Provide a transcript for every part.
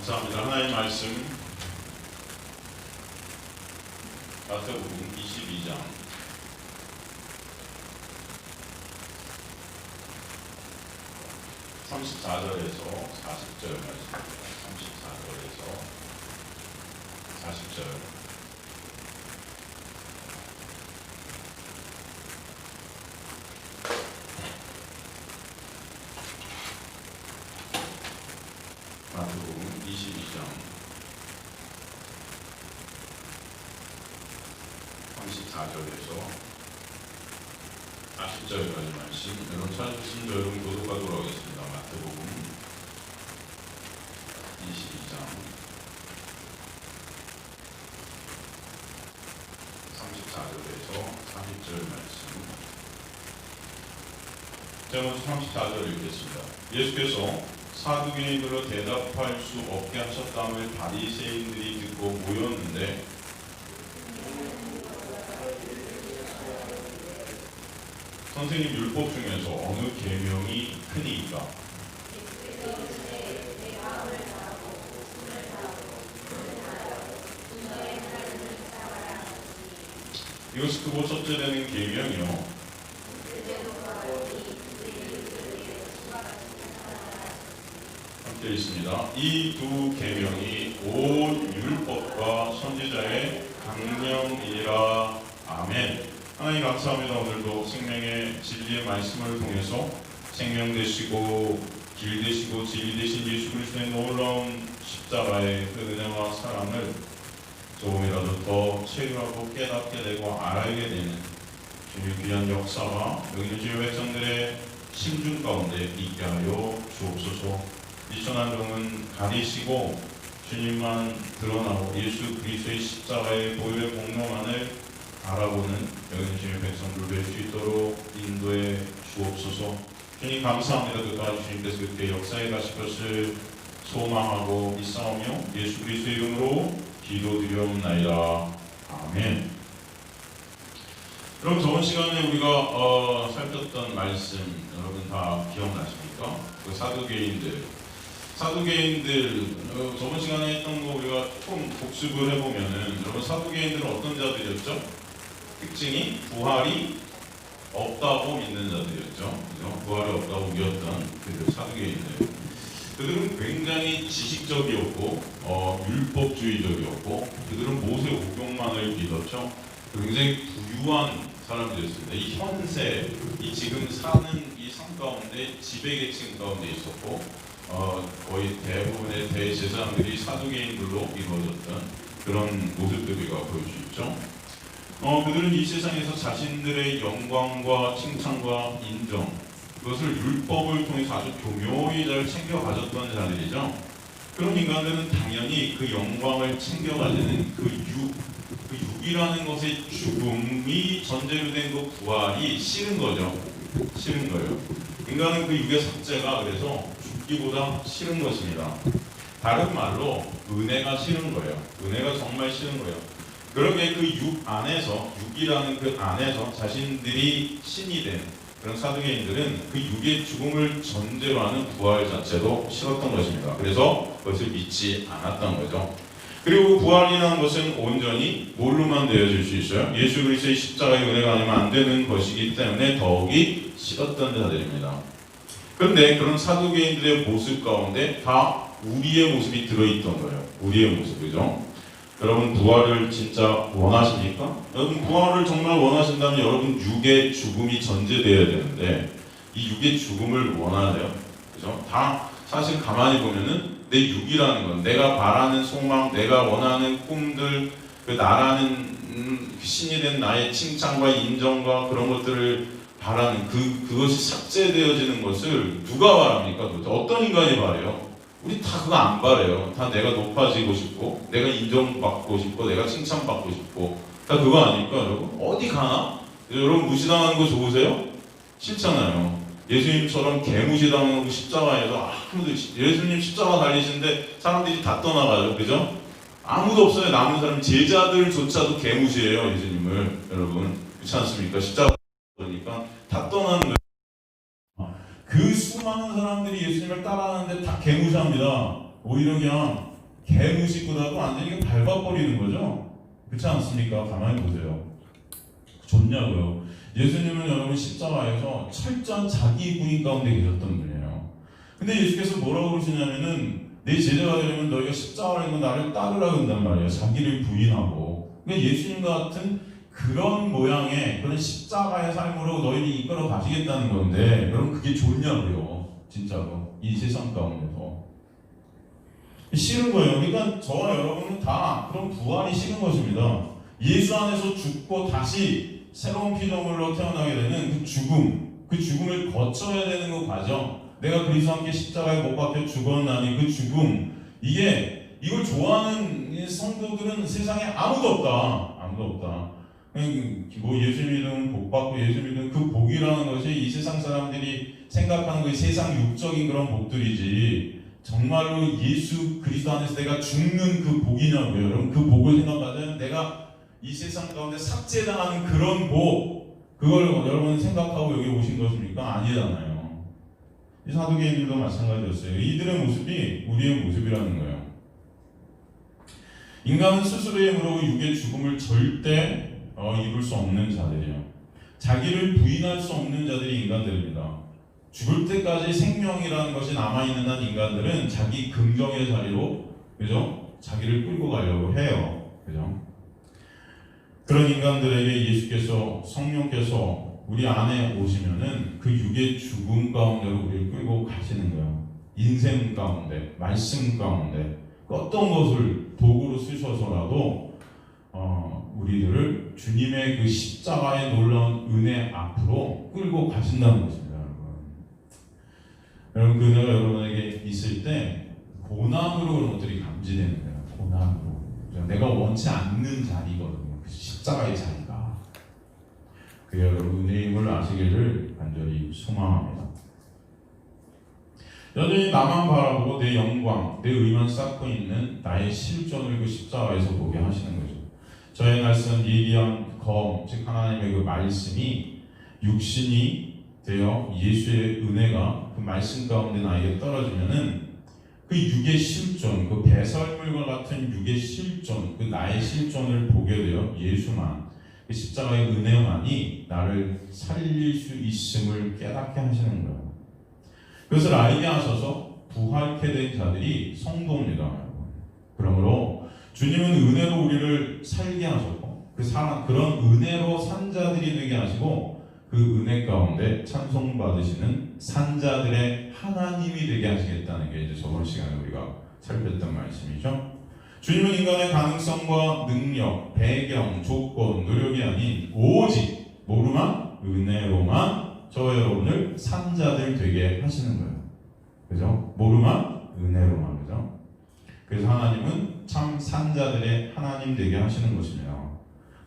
감사합니다. 하나님 말씀 마태복음 22장 34절에서 40절 말씀입니다. 34절에서 40절. 마태복음 22장 34절에서 40절까지 말씀, 여러분 찾으신 여러분 교독하도록 하겠습니다. 마태복음 22장 34절에서 40절 말씀. 제가 먼저 34절을 읽겠습니다. 예수께서 사두개인으로 대답할 수 없게 하셨다며 바리새인들이 듣고 모였는데 선생님 율법 중에서 어느 계명이 크니이까? 이것이 크고 첫째 되는 계명이요 되어 있습니다. 이 두 계명이 온 율법과 선지자의 강령이라. 아멘. 하나님 감사합니다. 오늘도 생명의 진리의 말씀을 통해서 생명 되시고 길 되시고 진리 되신 예수 그리스도의 놀라운 십자가의 그 은혜와 사랑을 조금이라도 더 체류하고 깨닫게 되고 알게 되는 주님의 귀한 역사와 여기 주의 백성들의 심중 가운데 있게 하여 주옵소서. 이 천한종은 가리시고 주님만 드러나고 예수 그리스도의 십자가의 보혈의 공로만을 바라보는 여기 주님의 백성들 될 수 있도록 인도해 주옵소서. 주님 감사합니다. 끝까지 주님께서 그때 역사에 가실 것을 소망하고 믿사오며 예수 그리스도의 이름으로 기도드리옵나이다. 아멘. 여러분 저번 시간에 우리가 살폈던 말씀 여러분 다 기억나십니까? 그 사두개인들 저번 시간에 했던 거 우리가 조금 복습을 해보면은 여러분 사두개인들은 어떤 자들이었죠? 특징이 부활이 없다고 믿는 자들이었죠. 그죠? 부활이 없다고 믿었던 그 사두개인들. 그들은 굉장히 지식적이었고 율법주의적이었고 그들은 모세 오경만을 믿었죠. 굉장히 부유한 사람들이었습니다. 이 현세, 이 지금 사는 이 삶 가운데 지배계층 가운데 있었고 거의 대부분의 대제사장들이 사두개인들로 이루어졌던 그런 모습들 우리가 볼 수 있죠. 그들은 이 세상에서 자신들의 영광과 칭찬과 인정, 그것을 율법을 통해서 아주 교묘히 잘 챙겨가졌던 자들이죠. 그런 인간들은 당연히 그 영광을 챙겨가지는 그 육이라는 것의 죽음이 전제로 된 그 부활이 싫은 거죠. 싫은 거예요. 인간은 그 육의 삭제가 그래서 죽기보다 싫은 것입니다. 다른 말로 은혜가 싫은 거예요. 은혜가 정말 싫은 거예요. 그러게 그 육 안에서, 육이라는 그 안에서 자신들이 신이 된 그런 사두개인들은 그 육의 죽음을 전제로 하는 부활 자체도 싫었던 것입니다. 그래서 그것을 믿지 않았던 거죠. 그리고 부활이라는 것은 온전히 뭘로만 되어질 수 있어요? 예수 그리스도의 십자가의 은혜가 아니면 안 되는 것이기 때문에 더욱이 싫었던 자들입니다. 그런데 그런 사두개인들의 모습 가운데 다 우리의 모습이 들어있던 거예요. 우리의 모습, 그죠? 여러분 부활을 진짜 원하십니까? 여러분 부활을 정말 원하신다면 여러분 육의 죽음이 전제되어야 되는데 이 육의 죽음을 원하세요? 그죠? 다 사실 가만히 보면은 내 육이라는 건 내가 바라는 소망, 내가 원하는 꿈들, 그 나라는 신이 된 나의 칭찬과 인정과 그런 것들을 바라는 그것이 삭제되어지는 것을 누가 바랍니까? 어떤 인간이 바래요? 우리 다 그거 안 바래요. 다 내가 높아지고 싶고, 내가 인정받고 싶고, 내가 칭찬받고 싶고, 다 그거 아닙니까, 여러분? 어디 가나? 여러분 무시당하는 거 좋으세요? 싫잖아요. 예수님처럼 개무시당하는 그 십자가에서 아무도 예수님 십자가 달리시는데 사람들이 다 떠나가요, 그죠? 아무도 없어요. 남은 사람 제자들조차도 개무시해요, 예수님을. 여러분 그렇지 않습니까? 십자가 그러니까 다 떠나는 거예요. 그 수많은 사람들이 예수님을 따라하는데 다 개무시합니다. 오히려 그냥 개무식보다도 완전히 밟아버리는 거죠. 그렇지 않습니까? 가만히 보세요. 좋냐고요. 예수님은 여러분 십자가에서 철저한 자기 부인 가운데 계셨던 분이에요. 근데 예수께서 뭐라고 그러시냐면은 내 제자가 되려면 너희가 십자가를 지고 나를 따르라 한단 말이에요. 자기를 부인하고. 그러니까 예수님 같은 그런 모양의 그런 십자가의 삶으로 너희를 이끌어 가시겠다는 건데 여러분 그게 좋냐고요. 진짜로 이 세상 가운데서 싫은 거예요. 그러니까 저와 여러분은 다 그런 부활이 싫은 것입니다. 예수 안에서 죽고 다시 새로운 피조물로 태어나게 되는 그 죽음을 거쳐야 되는 그 과정, 내가 그리스도와 함께 십자가에 못 박혀 죽었나니 그 죽음, 이걸 좋아하는 성도들은 세상에 아무도 없다. 뭐 예수 믿으면 복 받고 예수 믿으면 그 복이라는 것이 이 세상 사람들이 생각하는 그 세상 육적인 그런 복들이지 정말로 예수 그리스도 안에서 내가 죽는 그 복이냐고요. 여러분 그 복을 생각하자면 내가 이 세상 가운데 삭제당하는 그런 복, 그걸 여러분 생각하고 여기 오신 것입니까? 아니잖아요. 이 사두개인들도 마찬가지였어요. 이들의 모습이 우리의 모습이라는 거예요. 인간은 스스로의 힘으로 육의 죽음을 절대 입을 수 없는 자들이에요. 자기를 부인할 수 없는 자들이 인간들입니다. 죽을 때까지 생명이라는 것이 남아있는 한 인간들은 자기 긍정의 자리로, 그죠? 자기를 끌고 가려고 해요. 그죠? 그런 인간들에게 예수께서, 성령께서 우리 안에 오시면은 그 육의 죽음 가운데로 우리를 끌고 가시는 거예요. 인생 가운데, 말씀 가운데, 어떤 것을 도구로 쓰셔서라도 우리들을 주님의 그 십자가의 놀라운 은혜 앞으로 끌고 가신다는 것입니다, 여러분. 여러분, 그 은혜가 여러분에게 있을 때 고난으로 그런 것들이 감지되는 거예요. 고난으로. 내가 원치 않는 자리거든요. 그 십자가의 자리가. 그 여러분 은혜임을 아시기를 간절히 소망합니다. 여전히 나만 바라보고 내 영광, 내 의만 쌓고 있는 나의 실존을 그 십자가에서 보게 하시는 거죠. 저의 말씀 예리한 검, 즉 하나님의 그 말씀이 육신이 되어 예수의 은혜가 그 말씀 가운데 나에게 떨어지면은 그 육의 실존, 그 배설물과 같은 육의 실존, 그 나의 실존을 보게 되어 예수만, 그 십자가의 은혜만이 나를 살릴 수 있음을 깨닫게 하시는 거예요. 그것을 알게 하셔서 부활케 된 자들이 성도입니다. 그러므로 주님은 은혜로 우리를 살게 하셨고 그런 은혜로 산 자들이 되게 하시고 그 은혜 가운데 찬송받으시는 산자들의 하나님이 되게 하시겠다는 게 이제 저번 시간에 우리가 살폈던 말씀이죠. 주님은 인간의 가능성과 능력, 배경, 조건, 노력이 아닌 오직 모르만 은혜로만 저와 여러분을 산자들 되게 하시는 거예요. 그죠? 모르만 은혜로만. 그죠? 그래서 하나님은 참 산자들의 하나님 되게 하시는 것입니다.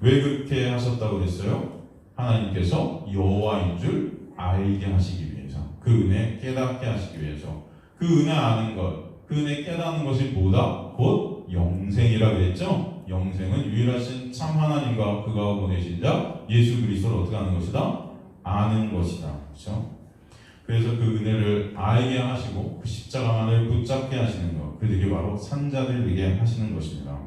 왜 그렇게 하셨다고 그랬어요? 하나님께서 여호와인 줄 알게 하시기 위해서, 그 은혜 깨닫게 하시기 위해서. 그 은혜 아는 것, 그 은혜 깨닫는 것이 뭐다? 곧 영생이라 그랬죠? 영생은 유일하신 참 하나님과 그가 보내신 자 예수 그리스도를 어떻게 하는 것이다? 아는 것이다. 그렇죠? 그래서 그 은혜를 알게 하시고 그 십자가만을 붙잡게 하시는 것, 그게 바로 산자들 되게 하시는 것입니다.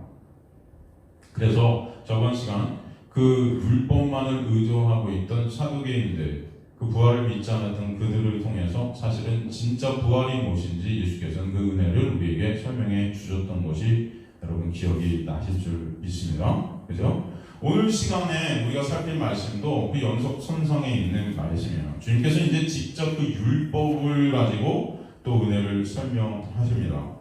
그래서 저번 시간 그 율법만을 의존하고 있던 사두개인들, 그 부활을 믿지 않았던 그들을 통해서 사실은 진짜 부활이 무엇인지 예수께서는 그 은혜를 우리에게 설명해 주셨던 것이 여러분 기억이 나실 줄 믿습니다. 그죠? 오늘 시간에 우리가 살필 말씀도 그 연속선상에 있는 말씀이에요. 주님께서 이제 직접 그 율법을 가지고 또 은혜를 설명하십니다.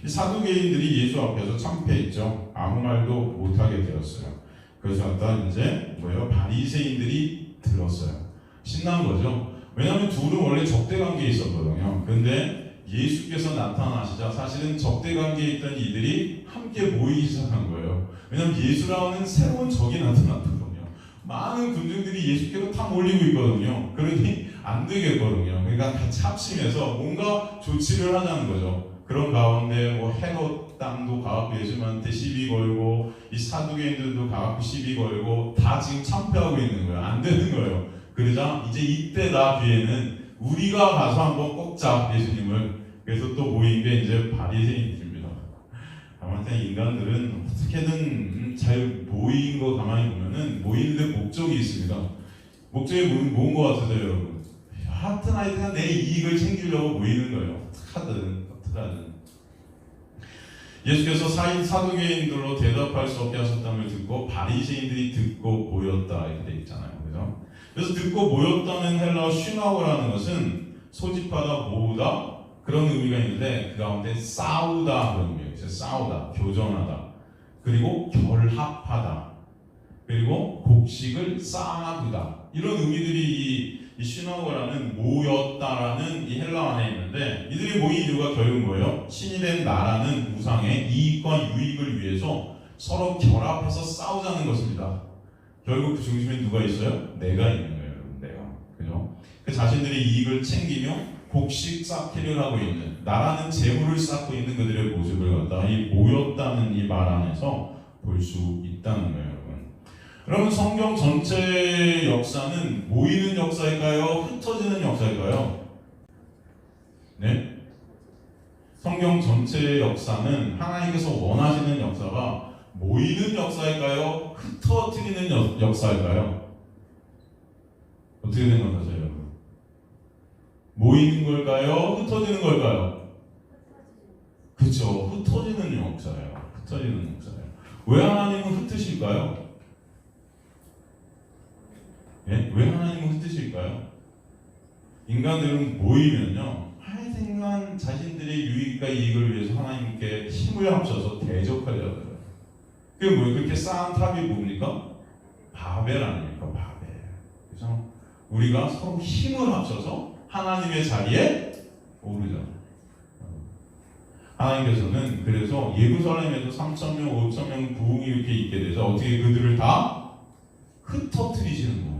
이 사두개인들이 예수 앞에서 참패했죠. 아무 말도 못하게 되었어요. 그래서 아까 이제 바리새인들이 들었어요. 신난 거죠. 왜냐하면 둘은 원래 적대관계에 있었거든요. 그런데 예수께서 나타나시자 사실은 적대관계에 있던 이들이 함께 모이기 시작한 거예요. 왜냐하면 예수라는 새로운 적이 나타났거든요. 많은 군중들이 예수께로 다 몰리고 있거든요. 그러니 안 되겠거든요. 그러니까 같이 합심해서 뭔가 조치를 하자는 거죠. 그런 가운데 헤롯 땅도 가갖고 예수님한테 시비 걸고 이 사두개인들도 가갖고 시비 걸고 다 지금 참패하고 있는 거예요. 안 되는 거예요. 그러자 이제 이때다 뒤에는 우리가 가서 한번 꺾자 예수님을. 그래서 또 모인 게 이제 바리새인들입니다. 아무튼 인간들은 어떻게든 잘 모인 거 가만히 보면은 모이는데 목적이 있습니다. 목적이 모은 것 같으세요, 여러분? 하여튼 하여튼 내 이익을 챙기려고 모이는 거예요. 어떡하든. 예수께서 사두개인들로 대답할 수 없게 하셨다는 걸 듣고 바리새인들이 듣고 모였다 이렇게 돼 있잖아요, 그죠? 그래서 듣고 모였다는 헬라어 슈나우라는 것은 소집하다, 모으다 그런 의미가 있는데 그 가운데 싸우다 그런 의미가 있어요. 싸우다, 교전하다, 그리고 결합하다, 그리고 곡식을 쌓아두다 이런 의미들이 이 슈나우라는 모였다라는 이 헬라어 안에 있는데 이들이 모인 이유가 결국 뭐예요? 신이 된 나라는 우상의 이익과 유익을 위해서 서로 결합해서 싸우자는 것입니다. 결국 그 중심에 누가 있어요? 내가 있는 거예요, 여러분. 내가. 그죠? 그 자신들의 이익을 챙기며 곡식 쌓기를 하고 있는 나라는 재물을 쌓고 있는 그들의 모습을 갖다가 이 모였다는 이 말 안에서 볼 수 있다는 거예요, 여러분. 여러분, 성경 전체의 역사는 모이는 역사일까요? 흩어지는 역사일까요? 네? 성경 전체의 역사는 하나님께서 원하시는 역사가 모이는 역사일까요? 흩어뜨리는 역사일까요? 어떻게 생각하세요, 여러분? 모이는 걸까요? 흩어지는 걸까요? 그렇죠. 흩어지는 역사예요. 흩어지는 역사예요. 왜 하나님은 흩으실까요? 예? 왜 하나님은 흩으실까요? 인간들은 모이면요, 하여튼간 자신들의 유익과 이익을 위해서 하나님께 힘을 합쳐서 대적하려고 해요. 그게 뭐예요? 그렇게 쌓은 탑이 뭡니까? 바벨 아닙니까? 바벨. 그래서 우리가 서로 힘을 합쳐서 하나님의 자리에 오르자. 하나님께서는 그래서 예루살렘에도 3,000명, 5,000명 부흥이 이렇게 있게 돼서 어떻게 그들을 다 흩어뜨리시는 거예요.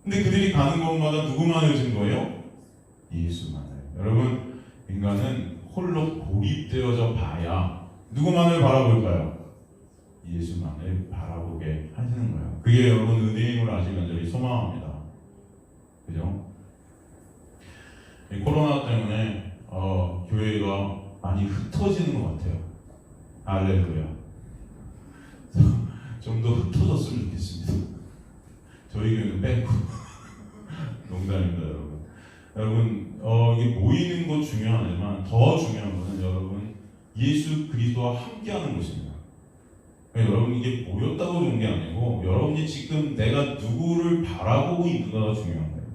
근데 그들이 가는 곳마다 누구만을 준 거예요? 예수만을. 여러분, 인간은 홀로 고립되어져 봐야 누구만을 바라볼까요? 예수만을 바라보게 하시는 거예요. 그게 여러분 은혜임을 아시기 간절히 소망합니다. 그죠? 이 코로나 때문에 교회가 많이 흩어지는 것 같아요. 할렐루야. 좀 더 흩어졌으면 좋겠습니다. 저희 교회는 빼고. 농담입니다, 여러분. 여러분, 이게 모이는 것 중요하지만 더 중요한 것은 여러분 예수 그리스도와 함께하는 것입니다. 여러분, 이게 모였다고 좋은 게 아니고 여러분이 지금 내가 누구를 바라보고 있는가가 중요한 거예요.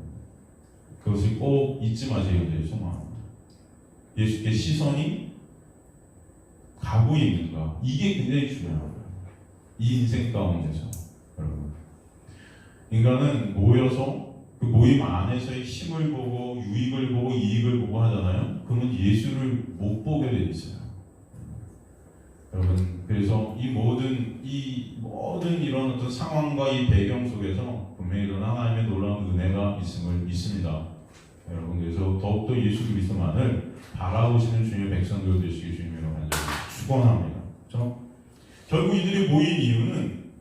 그것을 꼭 잊지 마세요. 네, 소망합니다. 예수께 시선이 가고 있는가, 이게 굉장히 중요한 거예요. 이 인생 가운데서. 여러분, 인간은 모여서 그 모임 안에서의 힘을 보고 유익을 보고 이익을 보고 하잖아요. 그러면 예수를 못 보게 돼 있어요. 여러분, 그래서 이 모든 이런 어떤 상황과 이 배경 속에서 분명히 이런 하나님의 놀라운 은혜가 있음을 믿습니다. 여러분, 그래서 더욱더 예수 그리스도만을 바라보시는 주님의 백성들 되시기 주님으로 간절히 축원합니다. 그렇죠? 결국 이들이 모인 이유는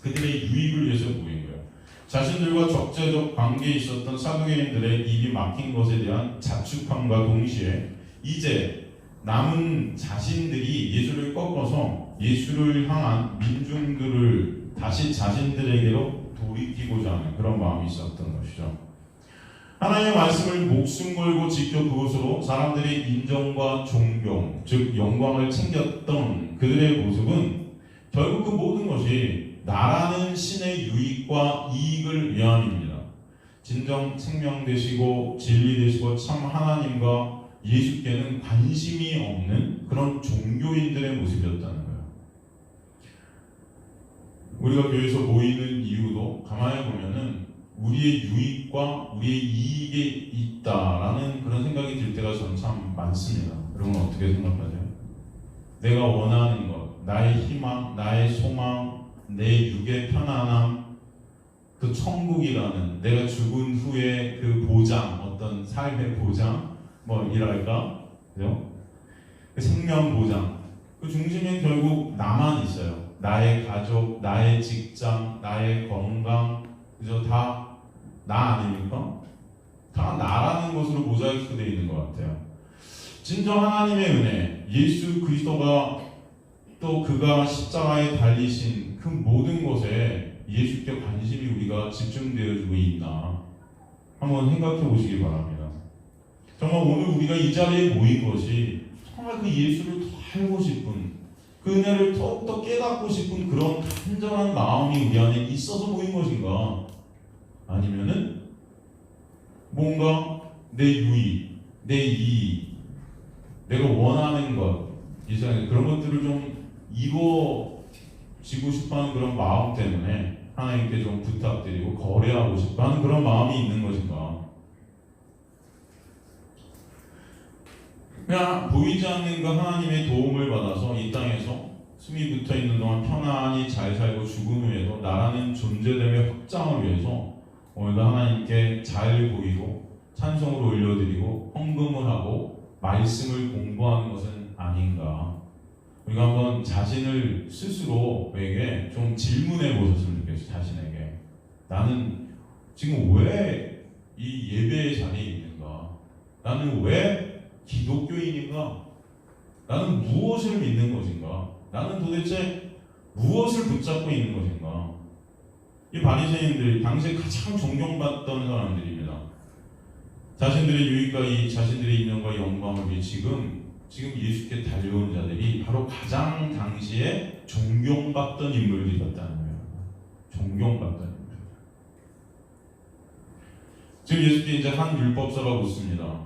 그들의 유익을 위해서 모인 거예요. 자신들과 적재적 관계에 있었던 사두개인들의 입이 막힌 것에 대한 자축함과 동시에 이제 남은 자신들이 예수를 꺾어서 예수를 향한 민중들을 다시 자신들에게로 돌이키고자 하는 그런 마음이 있었던 것이죠. 하나님의 말씀을 목숨 걸고 지켜 그것으로 사람들의 인정과 존경, 즉 영광을 챙겼던 그들의 모습은 결국 그 모든 것이 나라는 신의 유익과 이익을 위함입니다. 진정 생명 되시고 진리 되시고 참 하나님과 예수께는 관심이 없는 그런 종교인들의 모습이었다는 거예요. 우리가 교회에서 모이는 이유도 가만히 보면은 우리의 유익과 우리의 이익에 있다라는 그런 생각이 들 때가 저는 참 많습니다. 여러분 어떻게 생각하세요? 내가 원하는 것, 나의 희망, 나의 소망, 내 육의 편안함, 그 천국이라는 내가 죽은 후에 그 보장, 어떤 삶의 보장, 이랄까, 그죠? 그 생명 보장, 그 중심엔 결국 나만 있어요. 나의 가족, 나의 직장, 나의 건강, 그죠? 다 나 아닙니까? 다 나라는 것으로 모자이크되어 있는 것 같아요. 진정 하나님의 은혜, 예수 그리스도가 또 그가 십자가에 달리신 그 모든 것에 예수께 관심이 우리가 집중되어지고 있나 한번 생각해 보시기 바랍니다. 정말 오늘 우리가 이 자리에 모인 것이 정말 그 예수를 더 알고 싶은, 그 은혜를 더욱더 깨닫고 싶은 그런 간절한 마음이 우리 안에 있어서 모인 것인가? 아니면은 뭔가 내 유익, 내 이익, 내가 원하는 것, 이 세상에 그런 것들을 좀 이루어지고 싶어하는 그런 마음 때문에 하나님께 좀 부탁드리고 거래하고 싶어하는 그런 마음이 있는 것인가? 그냥 보이지 않는 그 하나님의 도움을 받아서 이 땅에서 숨이 붙어 있는 동안 편안히 잘 살고 죽은 후에도 나라는 존재됨의 확장을 위해서 오늘도 하나님께 잘 보이고 찬송으로 올려드리고 헌금을 하고 말씀을 공부하는 것은 아닌가? 우리가 한번 자신을 스스로에게 좀 질문해 보셨으면 좋겠어요. 자신에게 나는 지금 왜 이 예배의 자리에 있는가? 나는 왜 기독교인인가? 나는 무엇을 믿는 것인가? 나는 도대체 무엇을 붙잡고 있는 것인가? 이 바리새인들이 당시에 가장 존경받던 사람들입니다. 자신들의 유익과 자신들의 인연과 영광을 위해 지금 예수께 달려온 자들이 바로 가장 당시에 존경받던 인물들이었다는 거예요. 존경받던 인물. 지금 예수께 이제 한 율법서라고 씁니다.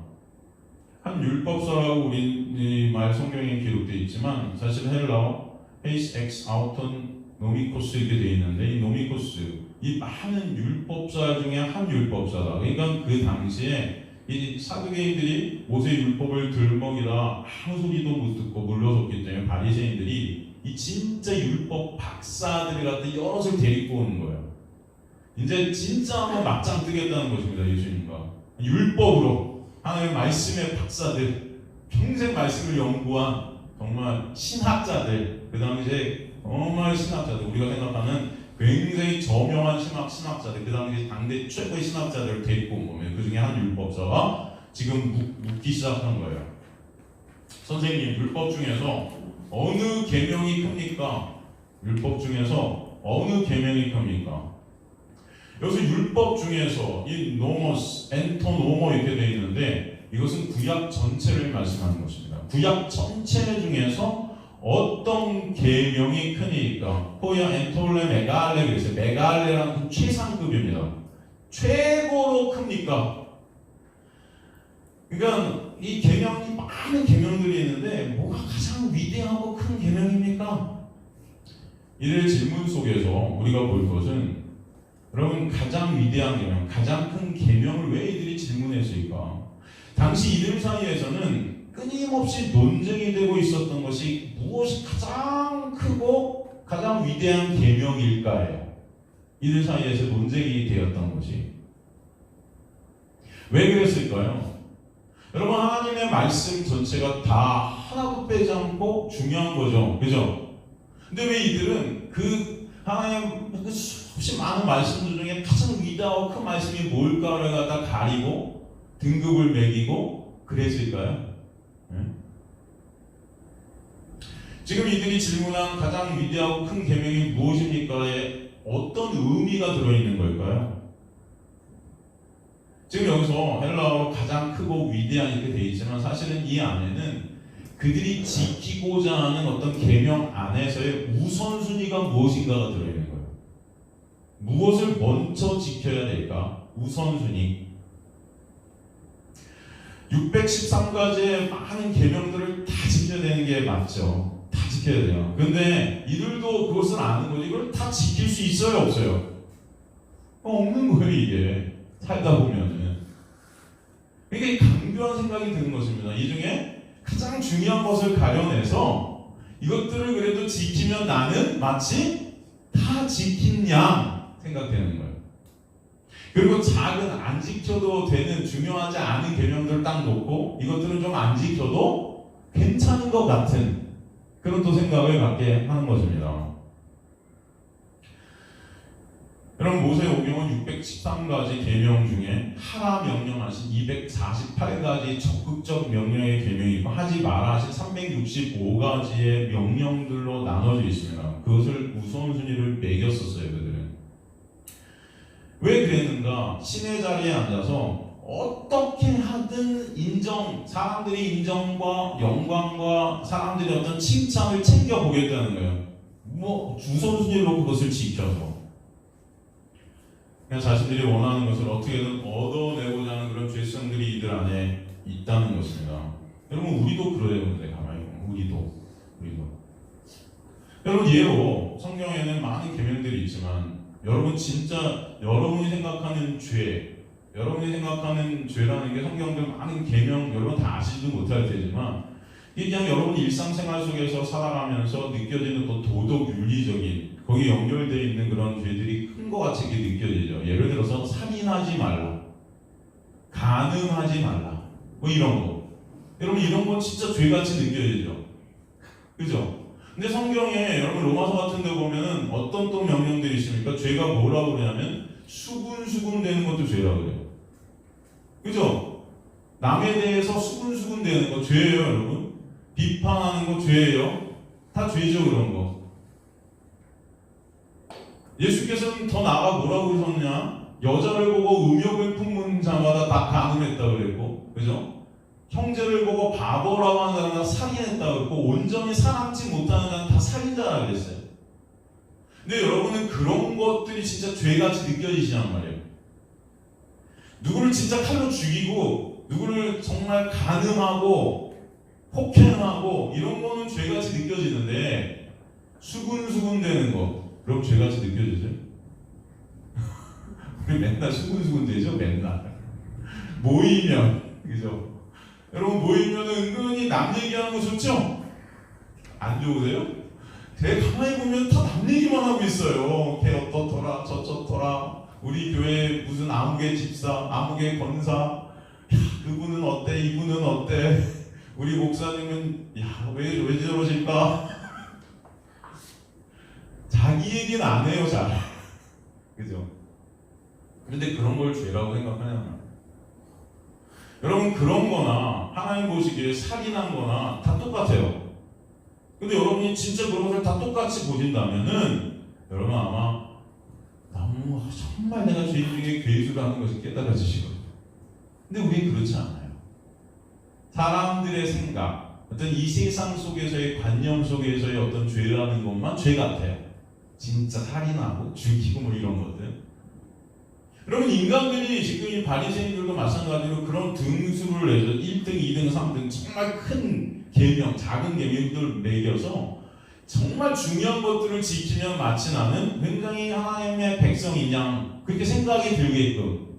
한 율법서라고 우리 말 성경에 기록되어 있지만 사실 헬라어 헤이스 엑스 아우톤 노미코스 이렇게 되어 있는데 이 노미코스 이 많은 율법사 중에 한 율법사다. 그러니까 그 당시에 이 사두개인들이 모세 율법을 들먹이라 아무 소리도 못 듣고 물러섰기 때문에 바리새인들이 이 진짜 율법 박사들을 갖다 여럿을 데리고 오는 거예요. 이제 진짜 한번 맞짱 뜨겠다는 것입니다. 예수님과 율법으로 하나님의 말씀의 박사들, 평생 말씀을 연구한 정말 신학자들, 그 당시에 정말 신학자들, 우리가 생각하는 굉장히 저명한 신학자들, 그 당시 당대 최고의 신학자들을 데리고 온 거면 그 중에 한 율법사가 지금 묻기 시작한 거예요. 선생님, 율법 중에서 어느 계명이 큽니까? 율법 중에서 어느 계명이 큽니까? 여기서 율법 중에서 이 노모스, 엔토노모 이렇게 되어 있는데 이것은 구약 전체를 말씀하는 것입니다. 구약 전체 중에서 어떤 계명이 크니까 호야 엔톨레 메갈레 그랬어요. 메갈레라는 그 최상급입니다. 최고로 큽니까? 그러니까 이 계명이 많은 계명들이 있는데 뭐가 가장 위대하고 큰 계명입니까? 이들 질문 속에서 우리가 볼 것은 여러분 가장 위대한 계명, 가장 큰 계명을 왜 이들이 질문했을까? 당시 이들 사이에서는 끊임없이 논쟁이 되고 있었던 것이 무엇이 가장 크고 가장 위대한 계명일까요? 이들 사이에서 논쟁이 되었던 것이 왜 그랬을까요? 여러분 하나님의 말씀 전체가 다 하나도 빼지 않고 중요한 거죠, 그죠? 근데 왜 이들은 그 하나님 그 수없이 많은 말씀들 중에 가장 위대하고 큰 말씀이 뭘까를 갖다 가리고 등급을 매기고 그랬을까요? 네? 지금 이들이 질문한 가장 위대하고 큰 계명이 무엇입니까에 어떤 의미가 들어있는 걸까요? 지금 여기서 헬라어로 가장 크고 위대한 이렇게 되어 있지만 사실은 이 안에는 그들이 지키고자 하는 어떤 계명 안에서의 우선순위가 무엇인가가 들어있는 거예요. 무엇을 먼저 지켜야 될까? 우선순위. 613가지의 많은 계명들을 다 지켜야 되는 게 맞죠. 다 지켜야 돼요. 근데 이들도 그것을 아는 거지 이걸 다 지킬 수 있어요, 없어요? 없는 거예요, 이게. 살다 보면은. 그러니까 이 강교한 생각이 드는 것입니다. 이 중에 가장 중요한 것을 가려내서 이것들을 그래도 지키면 나는 마치 다 지킨 양 생각되는 거예요. 그리고 작은 안 지켜도 되는 중요하지 않은 계명들을 딱 놓고 이것들은 좀 안 지켜도 괜찮은 것 같은 그런 또 생각을 갖게 하는 것입니다. 여러분 모세오경은 613가지 계명 중에 하라 명령하신 248가지 적극적 명령의 계명이고 하지 마라 하신 365가지의 명령들로 나눠져 있습니다. 그것을 우선순위를 매겼었어요. 그들은. 왜 그랬는가? 신의 자리에 앉아서 어떻게 하든 사람들이 인정과 영광과 사람들이 어떤 칭찬을 챙겨보겠다는 거예요. 뭐 우선순위로 그것을 지켜서 그냥 자신들이 원하는 것을 어떻게든 얻어내고자 하는 그런 죄성들이 이들 안에 있다는 것입니다. 여러분 우리도 그래요. 근데 가만히 보면 우리도 여러분 예로 성경에는 많은 계명들이 있지만 여러분 진짜 여러분이 생각하는 죄라는 게 성경들 많은 계명 여러분 다 아시지도 못할 테지만 이게 그냥 여러분 일상생활 속에서 살아가면서 느껴지는 또 도덕 윤리적인 거기 연결되어 있는 그런 죄들이 큰 것 같이 느껴지죠. 예를 들어서 살인하지 말라, 간음하지 말라, 뭐 이런 거. 여러분 이런 건 진짜 죄같이 느껴지죠. 그죠? 근데 성경에 여러분 로마서 같은 데 보면은 어떤 또 명령들이 있습니까? 죄가 뭐라고 그러냐면 수군수군 되는 것도 죄라고 그래요. 그죠? 남에 대해서 수군수군 되는 거 죄예요, 여러분. 비판하는 거 죄예요. 다 죄죠, 그런 거. 예수께서는 더 나아가 뭐라고 그러셨냐? 여자를 보고 음욕을 품은 자마다 다 간음했다고 그랬고, 그죠? 형제를 보고 바보라고 하는 자마다 살인했다고 그랬고, 온전히 사랑지 못하는 자는 다 살인자라고 그랬어요. 근데 여러분은 그런 것들이 진짜 죄같이 느껴지시단 말이에요. 누구를 진짜 칼로 죽이고, 누구를 정말 간음하고, 폭행하고, 이런 거는 죄같이 느껴지는데, 수군수군 되는 거, 그럼 죄같이 느껴지세요? 우리 맨날 수군수군 되죠? 맨날. 모이면, 그죠? 여러분 모이면 은근히 남 얘기하는 거 좋죠? 안 좋으세요? 되게 가만히 보면 다 남 얘기만 하고 있어요. 걔 어떻더라, 저쩌더라, 우리 교회 무슨 아무개 집사, 아무개 권사, 그분은 어때, 이분은 어때, 우리 목사님은 왜 저러실까? 자기 얘기는 안 해요, 잘. 그죠? 그런데 그런 걸 죄라고 생각하냐면 여러분 그런 거나 하나님 보시기에 살인한 거나 다 똑같아요. 근데 여러분이 진짜 그런 것을 다 똑같이 보신다면은 여러분 아마 너무 정말 내가 죄인 중에 괴수라는 것을 깨달아지시거든요. 근데 우리는 그렇지 않아요. 사람들의 생각, 어떤 이 세상 속에서의 관념 속에서의 어떤 죄라는 것만 죄 같아요. 진짜 살인하고 죽이고 뭐 이런 것들. 여러분 인간들이 지금 이 바리새인들도 마찬가지로 그런 등수를 내서 1등, 2등, 3등 정말 큰 계명, 작은 계명들을 매겨서 정말 중요한 것들을 지키면 마치 나는 굉장히 하나님의 백성이냐 그렇게 생각이 들게끔.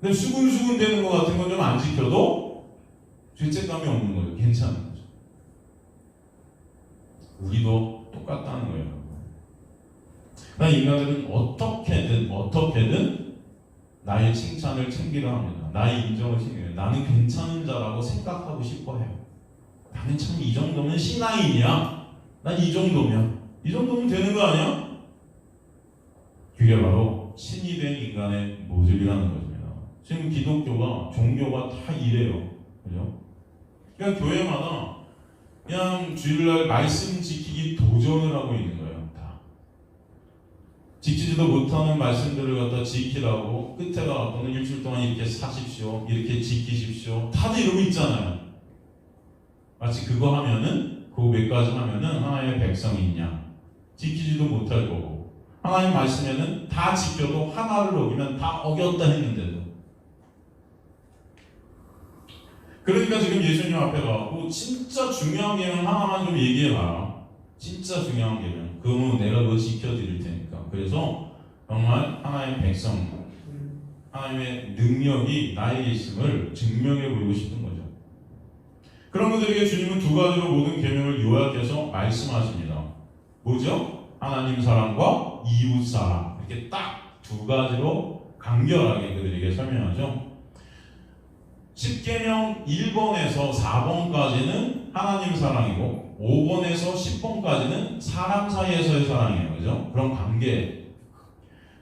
근데 수군수군 되는 것 같은 건 좀 안 지켜도 죄책감이 없는 거예요. 괜찮은 거죠. 우리도 똑같다는 거예요. 그러니까 인간들은 어떻게든 나의 칭찬을 챙기려 합니다. 나의 인정을 챙겨요. 나는 괜찮은 자라고 생각하고 싶어 해요. 나는 참 이 정도면 신앙인이야. 난 이 정도면 되는 거 아니야? 그게 바로 신이 된 인간의 모습이라는 것입니다. 지금 기독교가, 종교가 다 이래요. 그죠? 그냥 교회마다 그냥 주일날 말씀 지키기 도전을 하고 있는 거예요. 지키지도 못하는 말씀들을 갖다 지키라고 끝에 가서는 일주일 동안 이렇게 사십시오, 이렇게 지키십시오. 다들 이러고 있잖아요. 마치 그거 하면은 그 몇 가지 하면은 하나님의 백성이냐? 지키지도 못할 거고 하나님 말씀에는 다 지켜도 하나를 어기면 다 어겼다 했는데도. 그러니까 지금 예수님 앞에 가고 진짜 중요한 계명 하나만 좀 얘기해봐라. 진짜 중요한 계명. 그러면 내가 그거 지켜드릴 테니까. 그래서 정말 하나님의 백성, 하나님의 능력이 나에게 있음을 증명해 보이고 싶은 거죠. 그런 분들에게 주님은 두 가지로 모든 계명을 요약해서 말씀하십니다. 뭐죠? 하나님 사랑과 이웃 사랑. 이렇게 딱 두 가지로 간결하게 그들에게 설명하죠. 10계명 1번에서 4번까지는 하나님 사랑이고 5번에서 10번까지는 사람 사이에서의 사랑이에요. 그죠? 그런 관계.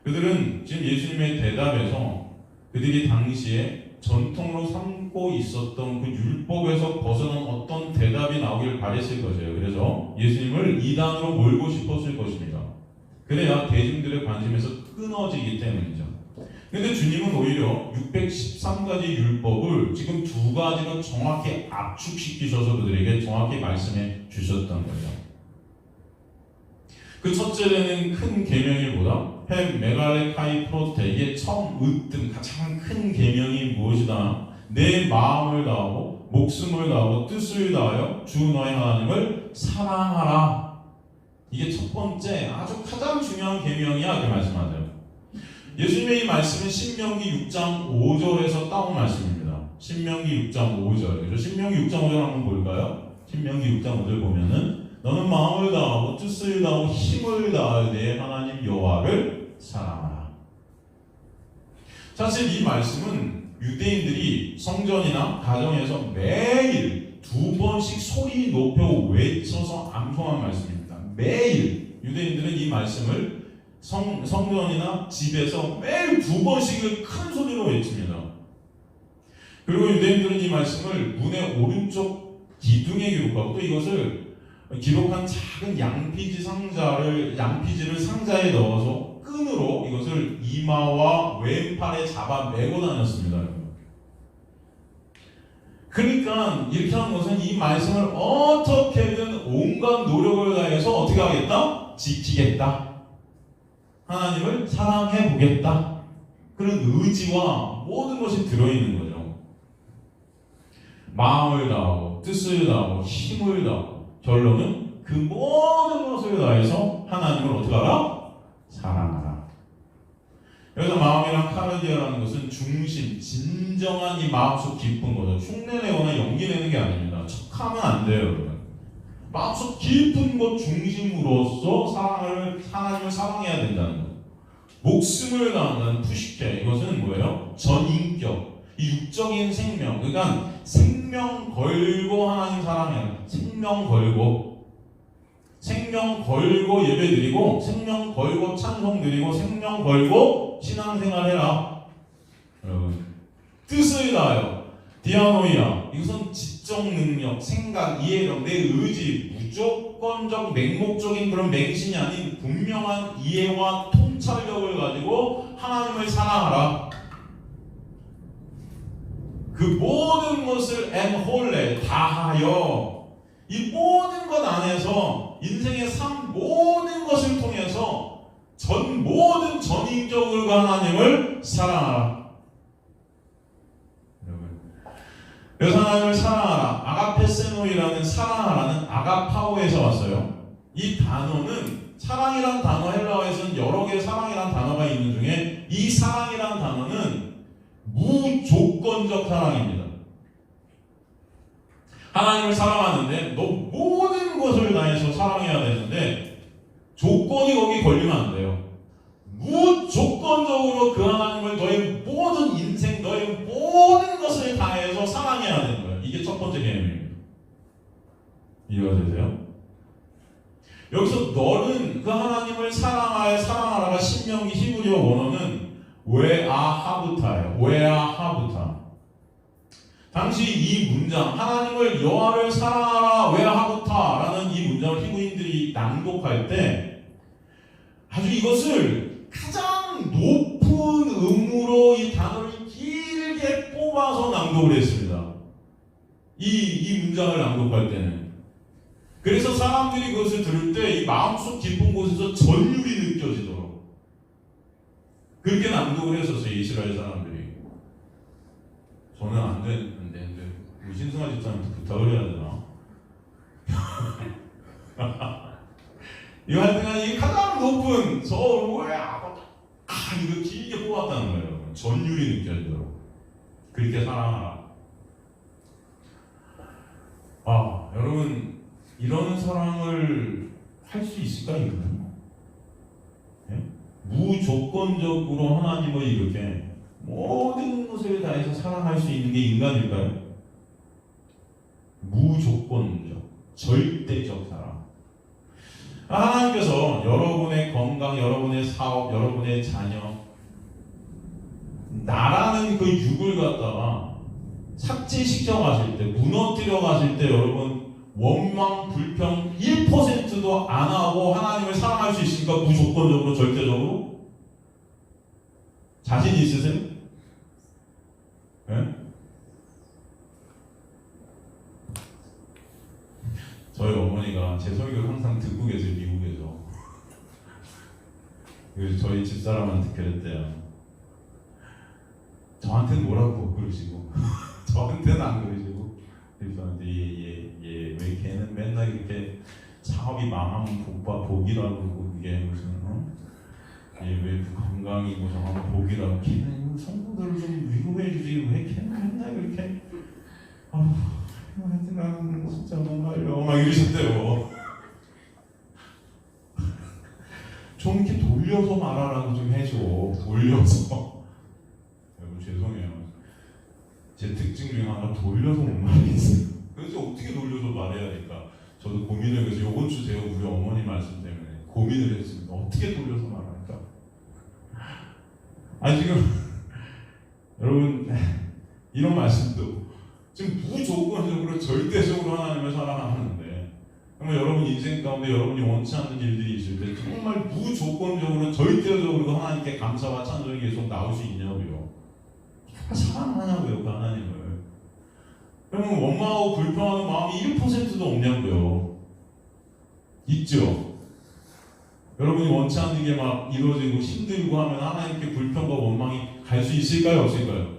그들은 지금 예수님의 대답에서 그들이 당시에 전통으로 삼고 있었던 그 율법에서 벗어난 어떤 대답이 나오길 바랬을 것이에요. 그래서 예수님을 이단으로 몰고 싶었을 것입니다. 그래야 대중들의 관심에서 끊어지기 때문이죠. 근데 주님은 오히려 613가지 율법을 지금 두 가지로 정확히 압축시키셔서 그들에게 정확히 말씀해 주셨던 거죠. 그 첫째는 큰 계명이 뭐다? 햄 메갈레카이 프로테, 이게 처음 으뜸 가장 큰 계명이 무엇이다? 내 마음을 다하고 목숨을 다하고 뜻을 다하여 주 너의 하나님을 사랑하라. 이게 첫 번째 아주 가장 중요한 계명이야, 그 말씀하세요. 예수님의 이 말씀은 신명기 6장 5절에서 따온 말씀입니다. 신명기 6장 5절. 그래서 신명기 6장 5절 한번 볼까요? 신명기 6장 5절 보면은 너는 마음을 다하고 뜻을 다하고 힘을 다하여 내 하나님 여호와를 사랑하라. 사실 이 말씀은 유대인들이 성전이나 가정에서 매일 2번씩 소리 높여 외쳐서 암송한 말씀입니다. 매일 유대인들은 이 말씀을 성전이나 집에서 매일 2번씩을 큰 소리로 외칩니다. 그리고 유대인들은 이 말씀을 문의 오른쪽 기둥에 기록하고 또 이것을 기록한 작은 양피지를 상자에 넣어서 끈으로 이것을 이마와 왼팔에 잡아 메고 다녔습니다. 그러니까 이렇게 하는 것은 이 말씀을 어떻게든 온갖 노력을 다해서 어떻게 하겠다? 지키겠다. 하나님을 사랑해 보겠다. 그런 의지와 모든 것이 들어있는 거죠. 마음을 다하고 뜻을 다하고 힘을 다하고 결론은 그 모든 것을 다해서 하나님을 어떻게 하라? 사랑하라. 여기서 마음이란 카르디아라는 것은 중심, 진정한 이 마음속 깊은 거죠. 흉내내거나 연기내는 게 아닙니다. 척하면 안 돼요, 여러분. 마음속 깊은 것 중심으로서 하나님을 사랑해야 된다는 것. 목숨을 다한다는 푸시케, 이것은 뭐예요? 전인격. 이 육적인 생명, 그러니까 생명 걸고 하나님 사랑해요. 생명 걸고 예배 드리고, 생명 걸고 찬송 드리고, 생명 걸고 신앙생활 해라. 여러분, 뜻을 다하여 디아노이아, 이것은 지적 능력, 생각, 이해력, 내 의지, 무조건적 맹목적인 그런 맹신이 아닌 분명한 이해와 통찰력을 가지고 하나님을 사랑하라. 그 모든 것을 홀레 다하여, 이 모든 것 안에서 인생의 삶 모든 것을 통해서 모든 전인격으로 하나님을 사랑하라. 그래서 하나님을 사랑하라. 아가페세노이라는 사랑하라는 아가파오에서 왔어요. 이 단어는 사랑이란 단어, 헬라어에서는 여러 개의 사랑이란 단어가 있는 중에 이 사랑이란 단어는 무조건적 사랑입니다. 하나님을 사랑하는데 너 모든 것을 다해서 사랑해야 되는데 조건이 거기 걸리면 안 돼요. 무조건적으로 그 하나님을 너의 모든 인생, 너의 모든 것을 다해서 사랑해야 되는 거예요. 이게 첫 번째 개념입니다. 이해가 되세요? 여기서 너는 그 하나님을 사랑하라가 신명기 히브리어 원어는 웨아하부타예요. 웨아하부타. 당시 이 문장, 하나님을 여호와를 사랑하라 웨아하부타라는 이 문장을 히브리인들이 낭독할 때 아주 이것을 가장 높은 음으로 이 단어를 길게 뽑아서 낭독을 했습니다. 이 문장을 낭독할 때는. 그래서 사람들이 그것을 들을 때 이 마음속 깊은 곳에서 전율이 느껴지도록 그렇게 낭독을 했었어요, 이스라엘 사람들이. 저는 안 되는데 우리 신승아 집사님한테 부탁을 해야 되나? 이거 하여튼 이 가장 높은 서로의 이거 길게 뽑았다는 거예요. 전율이 느껴지도록 그렇게 사랑하라. 여러분, 이런 사랑을 할 수 있을까요? 네? 무조건적으로 하나님을 이렇게 모든 것을 다해서 사랑할 수 있는 게 인간일까요? 무조건적, 절대적 사랑. 하나님께서 여러분의 건강, 여러분의 사업, 여러분의 자녀, 나라는 그 육을 갖다가 삭제시켜 가실 때, 무너뜨려 가실 때 여러분 원망, 불평 1%도 안 하고 하나님을 사랑할 수 있습니까? 무조건적으로, 절대적으로? 자신 있으세요? 네? 저희 어머니가 제 설교를 항상 듣고 계세요, 미국에서. 그래서 저희 집사람한테 그랬대요. 저한테는 뭐라고 그러시고 저한테는 안 그러시고 그래서 얘 왜 걔는 맨날 이렇게 사업이 망하면 복이라고 그러고 그게 무슨 얘 왜 건강이고 저하면 복이라고 걔는 성도들을 좀 위로해 주지 왜 걔는 맨날 이렇게 나는 진짜 뭔가요 막 이러셨대요. 좀 이렇게 돌려서 말하라고 좀 해줘. 돌려서. 여러분 죄송해요. 제 특징 중에 하나 돌려서 못 말하겠어요. 그래서 어떻게 돌려서 말해야 될까? 저도 고민을 해서 이번 주 제가 우리 어머니 말씀 때문에 고민을 했습니다. 어떻게 돌려서 말할까? 아니 지금 여러분 이런 말씀도 지금 무조건적으로 절대적으로 하나님을 사랑하는데 정말 여러분 인생 가운데 여러분이 원치 않는 일들이 있을 때 정말 무조건적으로 절대적으로 하나님께 감사와 찬송이 계속 나올 수 있냐고요. 사랑하냐고요 그 하나님을. 그러면 원망하고 불평하는 마음이 1%도 없냐고요. 있죠. 여러분이 원치 않는 게 막 이루어지고 힘들고 하면 하나님께 불평과 원망이 갈 수 있을까요 없을까요?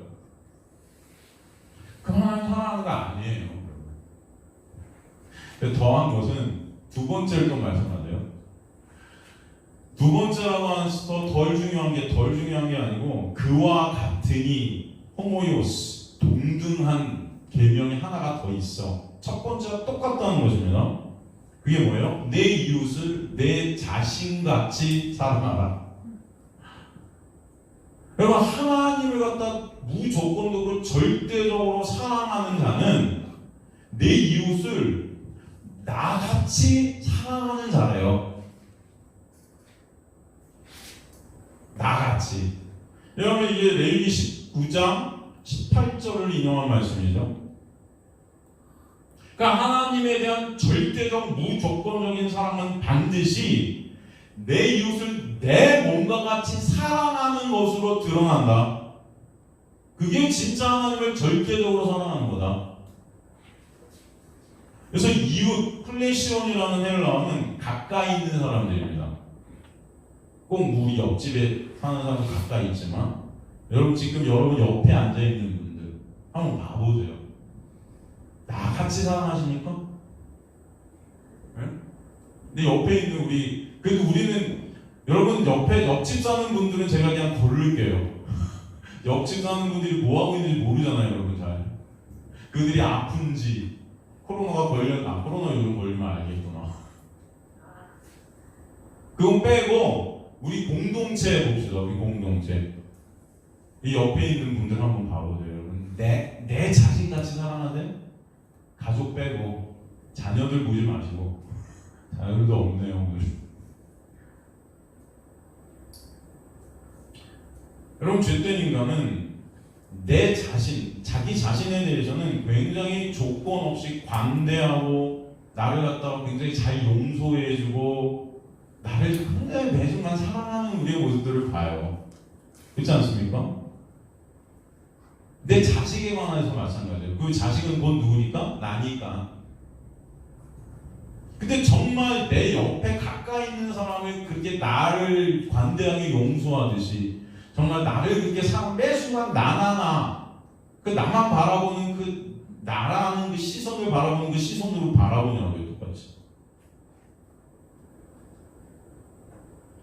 그 하나님 사랑하는 거 아니에요. 더한 것은 두 번째를 좀 말씀하세요. 두 번째라고 하는 덜 중요한 게 아니고 그와 같으니 호모이오스 동등한 계명이 하나가 더 있어. 첫 번째가 똑같다는 것입니다. 그게 뭐예요? 내 이웃을 내 자신같이 사랑하라. 여러분 하나님을 갖다 무조건적으로 절대적으로 사랑하는 자는 내 이웃을 나같이 사랑하는 자예요. 나같이. 여러분 이게 레위기 19장 18절을 인용한 말씀이죠. 그러니까 하나님에 대한 절대적 무조건적인 사랑은 반드시 내 이웃을 내 몸과 같이 사랑하는 것으로 드러난다. 그게 진짜 하나님을 절대적으로 사랑하는 거다. 그래서 이웃, 플레시온이라는 헬라어는 가까이 있는 사람들입니다. 꼭 우리 옆집에 사는 사람도 가까이 있지만 여러분 지금 여러분 옆에 앉아있는 분들 한번 봐보세요. 나같이 사랑하십니까? 네? 근데 옆에 있는 그래도 우리는 여러분 옆집 사는 분들은 제가 그냥 고를게요. 옆집 사는 분들이 뭐하고 있는지 모르잖아요 여러분 잘. 그들이 아픈지 코로나가 걸렸나 코로나 요즘 걸리면 알겠구나. 그건 빼고 우리 공동체 봅시다. 우리 공동체 이 옆에 있는 분들 한번 봐보세요 여러분. 내 자신같이 사랑하세요? 가족 빼고 자녀들 보지 마시고 자녀들도 없네요 오늘. 여러분 죄된 인간은 내 자신, 자기 자신에 대해서는 굉장히 조건 없이 관대하고 나를 갖다가 굉장히 잘 용서해주고 나를 굉장히 매순간 사랑하는 우리의 모습들을 봐요. 그렇지 않습니까? 내 자식에 관해서 마찬가지예요. 그 자식은 곧 누구니까? 나니까. 근데 정말 내 옆에 가까이 있는 사람을 그렇게 나를 관대하게 용서하듯이 정말 나를 그렇게 매 순간 나나나 그 나만 바라보는 그 나라는 그 시선을 바라보는 그 시선으로 바라보냐고요 똑같이.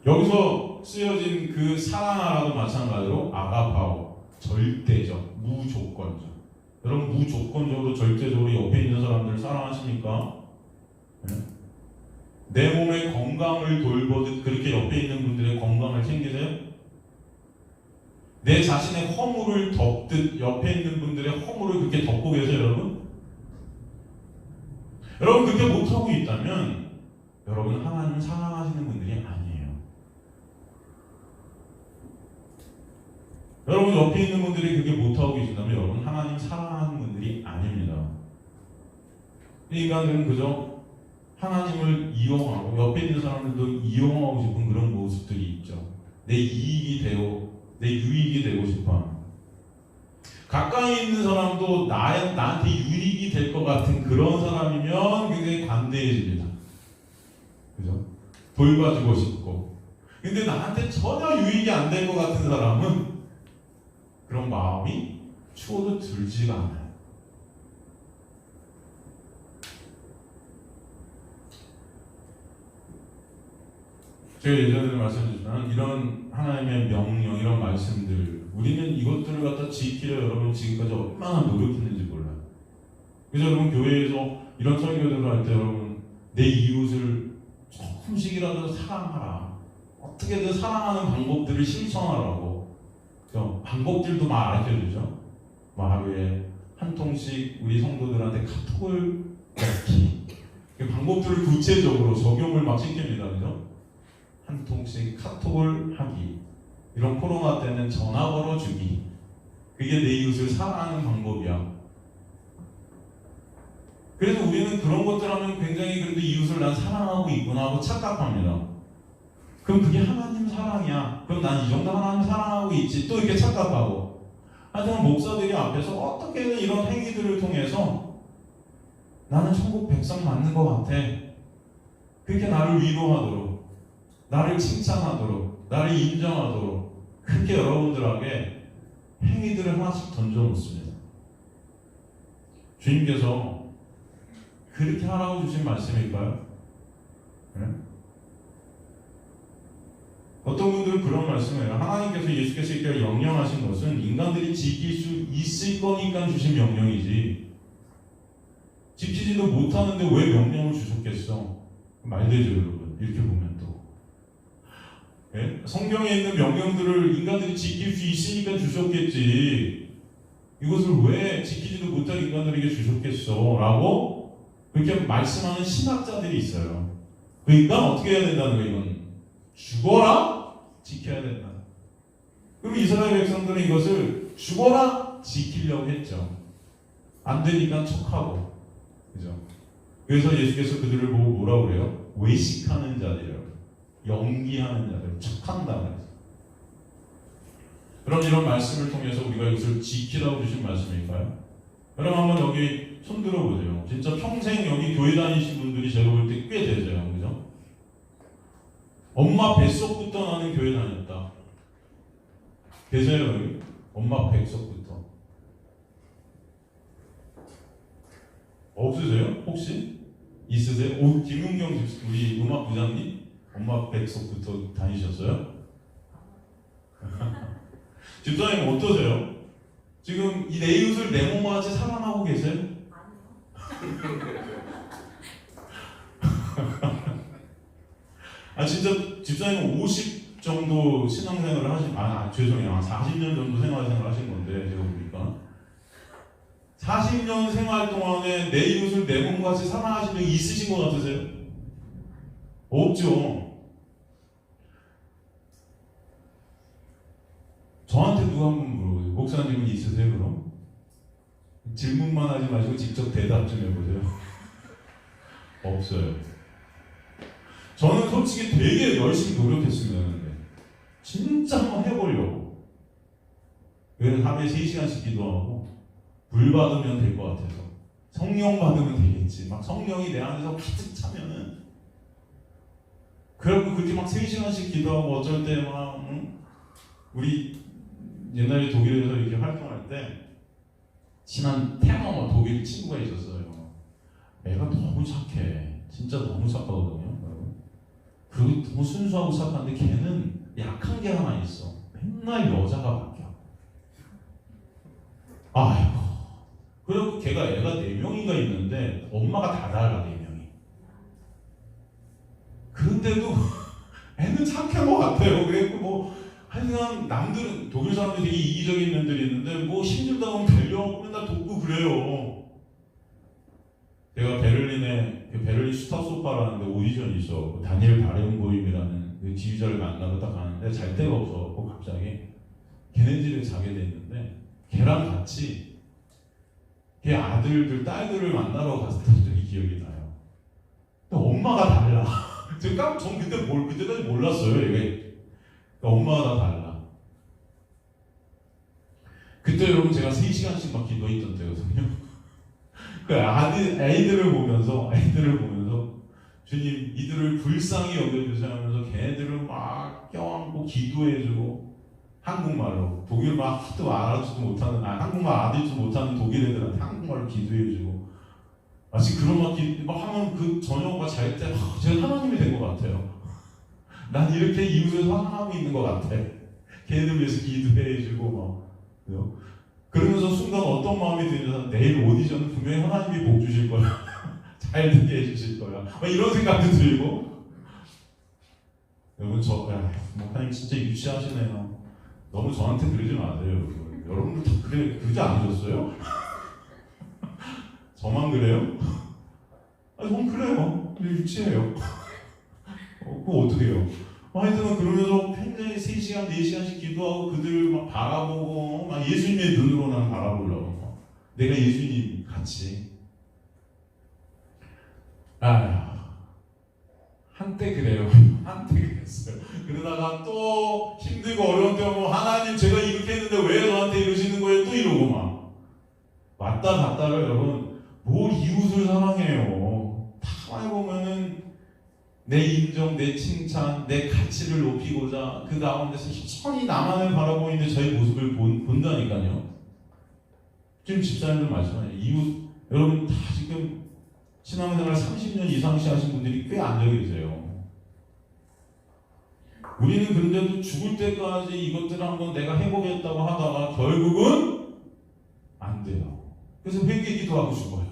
여기서 쓰여진 그 사랑하라도 마찬가지로 아가파오 절대적 무조건적. 여러분 무조건적으로 절대적으로 옆에 있는 사람들 사랑하십니까? 네? 내 몸의 건강을 돌보듯 그렇게 옆에 있는 분들의 건강을 챙기세요? 내 자신의 허물을 덮듯 옆에 있는 분들의 허물을 그렇게 덮고 계세요 여러분? 여러분 그렇게 못하고 있다면 여러분 하나님을 사랑하시는 분들이 아니에요. 여러분 옆에 있는 분들이 그렇게 못하고 계신다면 여러분 하나님 사랑하는 분들이 아닙니다. 인간들은 그저 하나님을 이용하고 옆에 있는 사람들도 이용하고 싶은 그런 모습들이 있죠. 내 이익이 되고 내 유익이 되고 싶어. 가까이 있는 사람도 나한테 유익이 될 것 같은 그런 사람이면 굉장히 관대해집니다. 그죠? 돌봐주고 싶고. 근데 나한테 전혀 유익이 안 될 것 같은 사람은 그런 마음이 추워도 들지가 않아요. 제가 예전에 말씀드렸지만 이런 하나님의 명령, 이런 말씀들 우리는 이것들을 갖다 지키려 여러분 지금까지 얼마나 노력했는지 몰라요. 그래서 여러분 교회에서 이런 설교들을 할 때 여러분 내 이웃을 조금씩이라도 사랑하라. 어떻게든 사랑하는 방법들을 실천하라고 방법들도 막 알려주죠. 하루에 한 통씩 우리 성도들한테 카톡을 넣기. 방법들을 구체적으로 적용을 막 시킵니다. 그죠? 한 통씩 카톡을 하기. 이런 코로나 때는 전화 걸어주기. 그게 내 이웃을 사랑하는 방법이야. 그래서 우리는 그런 것들 하면 굉장히 그래도 이웃을 난 사랑하고 있구나 하고 착각합니다. 그럼 그게 하나님 사랑이야. 그럼 난 이 정도 하나님 사랑하고 있지. 또 이렇게 착각하고. 하여튼 목사들이 앞에서 어떻게든 이런 행위들을 통해서 나는 천국 백성 맞는 것 같아. 그렇게 나를 위로하도록, 나를 칭찬하도록, 나를 인정하도록 그렇게 여러분들에게 행위들을 하나씩 던져놓습니다. 주님께서 그렇게 하라고 주신 말씀일까요? 네? 어떤 분들은 그런 말씀을 해요. 하나님께서 예수께서 이렇게 명령하신 것은 인간들이 지킬 수 있을 거니까 주신 명령이지 지키지도 못하는데 왜 명령을 주셨겠어? 말되죠 여러분. 이렇게 보면 또 네? 성경에 있는 명령들을 인간들이 지킬 수 있으니까 주셨겠지 이것을 왜 지키지도 못할 인간들에게 주셨겠어? 라고 그렇게 말씀하는 신학자들이 있어요. 그러니까 어떻게 해야 된다는 거예요? 이건 죽어라 지켜야 된다. 그럼 이스라엘 백성들은 이것을 죽어라 지키려고 했죠. 안 되니까 척하고, 그죠? 그래서 예수께서 그들을 보고 뭐라고 그래요? 외식하는 자들이라고, 연기하는 자들, 척한다 그래서. 그럼 이런 말씀을 통해서 우리가 이것을 지키라고 주신 말씀일까요? 여러분 한번 여기 손 들어보세요. 진짜 평생 여기 교회 다니신 분들이 제가 볼 때 꽤 되세요, 그죠? 엄마 뱃속부터 나는 교회 다녔다. 계세요 여기? 엄마 뱃속부터. 없으세요? 혹시? 있으세요? 김은경 우리 음악 부장님? 엄마 뱃속부터 다니셨어요? 집사님 어떠세요? 지금 이 내 이웃을 내 몸과 같이 사랑하고 계세요? 아 진짜 집사님은 50 정도 신앙생활을 하신 죄송해요. 40년 정도 생활을 하신 건데 제가 보니까 40년 생활 동안에 내 이웃을 내 몸과 같이 사랑하신 적이 있으신 것 같으세요? 없죠. 저한테 누가 한번 물어보세요. 목사님은 있으세요 그럼? 질문만 하지 마시고 직접 대답 좀 해보세요. 없어요. 저는 솔직히 되게 열심히 노력했습니다. 근데 진짜 한번 해보려고. 왜 하루에 3시간씩 기도하고 불 받으면 될 것 같아서 성령 받으면 되겠지. 막 성령이 내 안에서 가득 차면은 그래갖고 그렇게 막 3시간씩 기도하고 어쩔 때 막 우리 옛날에 독일에서 이렇게 활동할 때 친한 테너 독일 친구가 있었어요. 애가 너무 착해. 진짜 너무 착하거든요. 그리고 너무 순수하고 착한데 걔는 약한 게 하나 있어. 맨날 여자가 바뀌어. 아이고. 그리고 걔가 애가 4명인가 있는데 엄마가 다 달라 4명이. 그런데도 애는 착한 것 같아요. 그래갖고 뭐 하여간 남들은 독일 사람들이 되게 이기적인 면들이 있는데 뭐 힘들다 보면 데려오고 맨날 돕고 그래요. 제가 베를린에 그 베를린 슈타소파라는 데 오디션이 있어. 다니엘 바렌보임이라는 그 지휘자를 만나러 딱 가는데 잘 데가 없어. 갑자기 걔네 집에 자게 됐는데 걔랑 같이 걔 아들들 딸들을 만나러 갔었던 적이 기억이 나요. 근데 엄마가 달라. 전 그때까지 몰랐어요. 얘가 엄마가 다 달라. 그때 여러분 제가 3시간씩 막 기도했던 때거든요. 그 아이들을 보면서 주님 이들을 불쌍히 여겨주세요 하면서 걔네들을 막 껴안고 기도해주고 한국말로 독일 막 하도 알아듣지도 못하는 한국말 알아듣지도 못하는 독일 애들한테 한국말로 기도해주고 마치 그런 막 하면 그 저녁과 잘 때 제가 하나님이 된 것 같아요. 난 이렇게 이웃을 사랑하고 있는 것 같아. 걔네들 위해서 기도해주고 막 그러면서 순간 어떤 마음이 드냐면 내일 오디션은 분명히 하나님이 복 주실 거야. 잘 듣게 해주실 거야. 이런 생각도 들고 여러분 목사님 진짜 유치하시네요. 너무 저한테 그러지 마세요. 여러분들 다 그러지 않으셨어요? 저만 그래요? 전 그래요. 유치해요. 그거 어떻게 해요? 하여튼 그러면서 굉장히 3시간, 4시간씩 기도하고 그들 막 바라보고 막 예수님의 눈으로 난 바라보려고 내가 예수님 같이 한때 그래요. 한때 그랬어요. 그러다가 또 힘들고 어려운 때 오면 하나님 제가 이렇게 했는데 왜 저한테 이러시는 거예요? 또 이러고 막 왔다 갔다를 여러분 뭘 이웃을 사랑해요. 다 보면은 내 인정, 내 칭찬, 내 가치를 높이고자 그 가운데서 천히 나만을 바라보고 있는 저의 모습을 본다니까요. 지금 집사님들 말씀하세요. 이웃 여러분 다 지금 신앙생활 30년 이상씩 하신 분들이 꽤 앉아 계세요. 우리는 그런데도 죽을 때까지 이것들을 한번 내가 해보겠다고 하다가 결국은 안 돼요. 그래서 회개 기도하고 죽어요.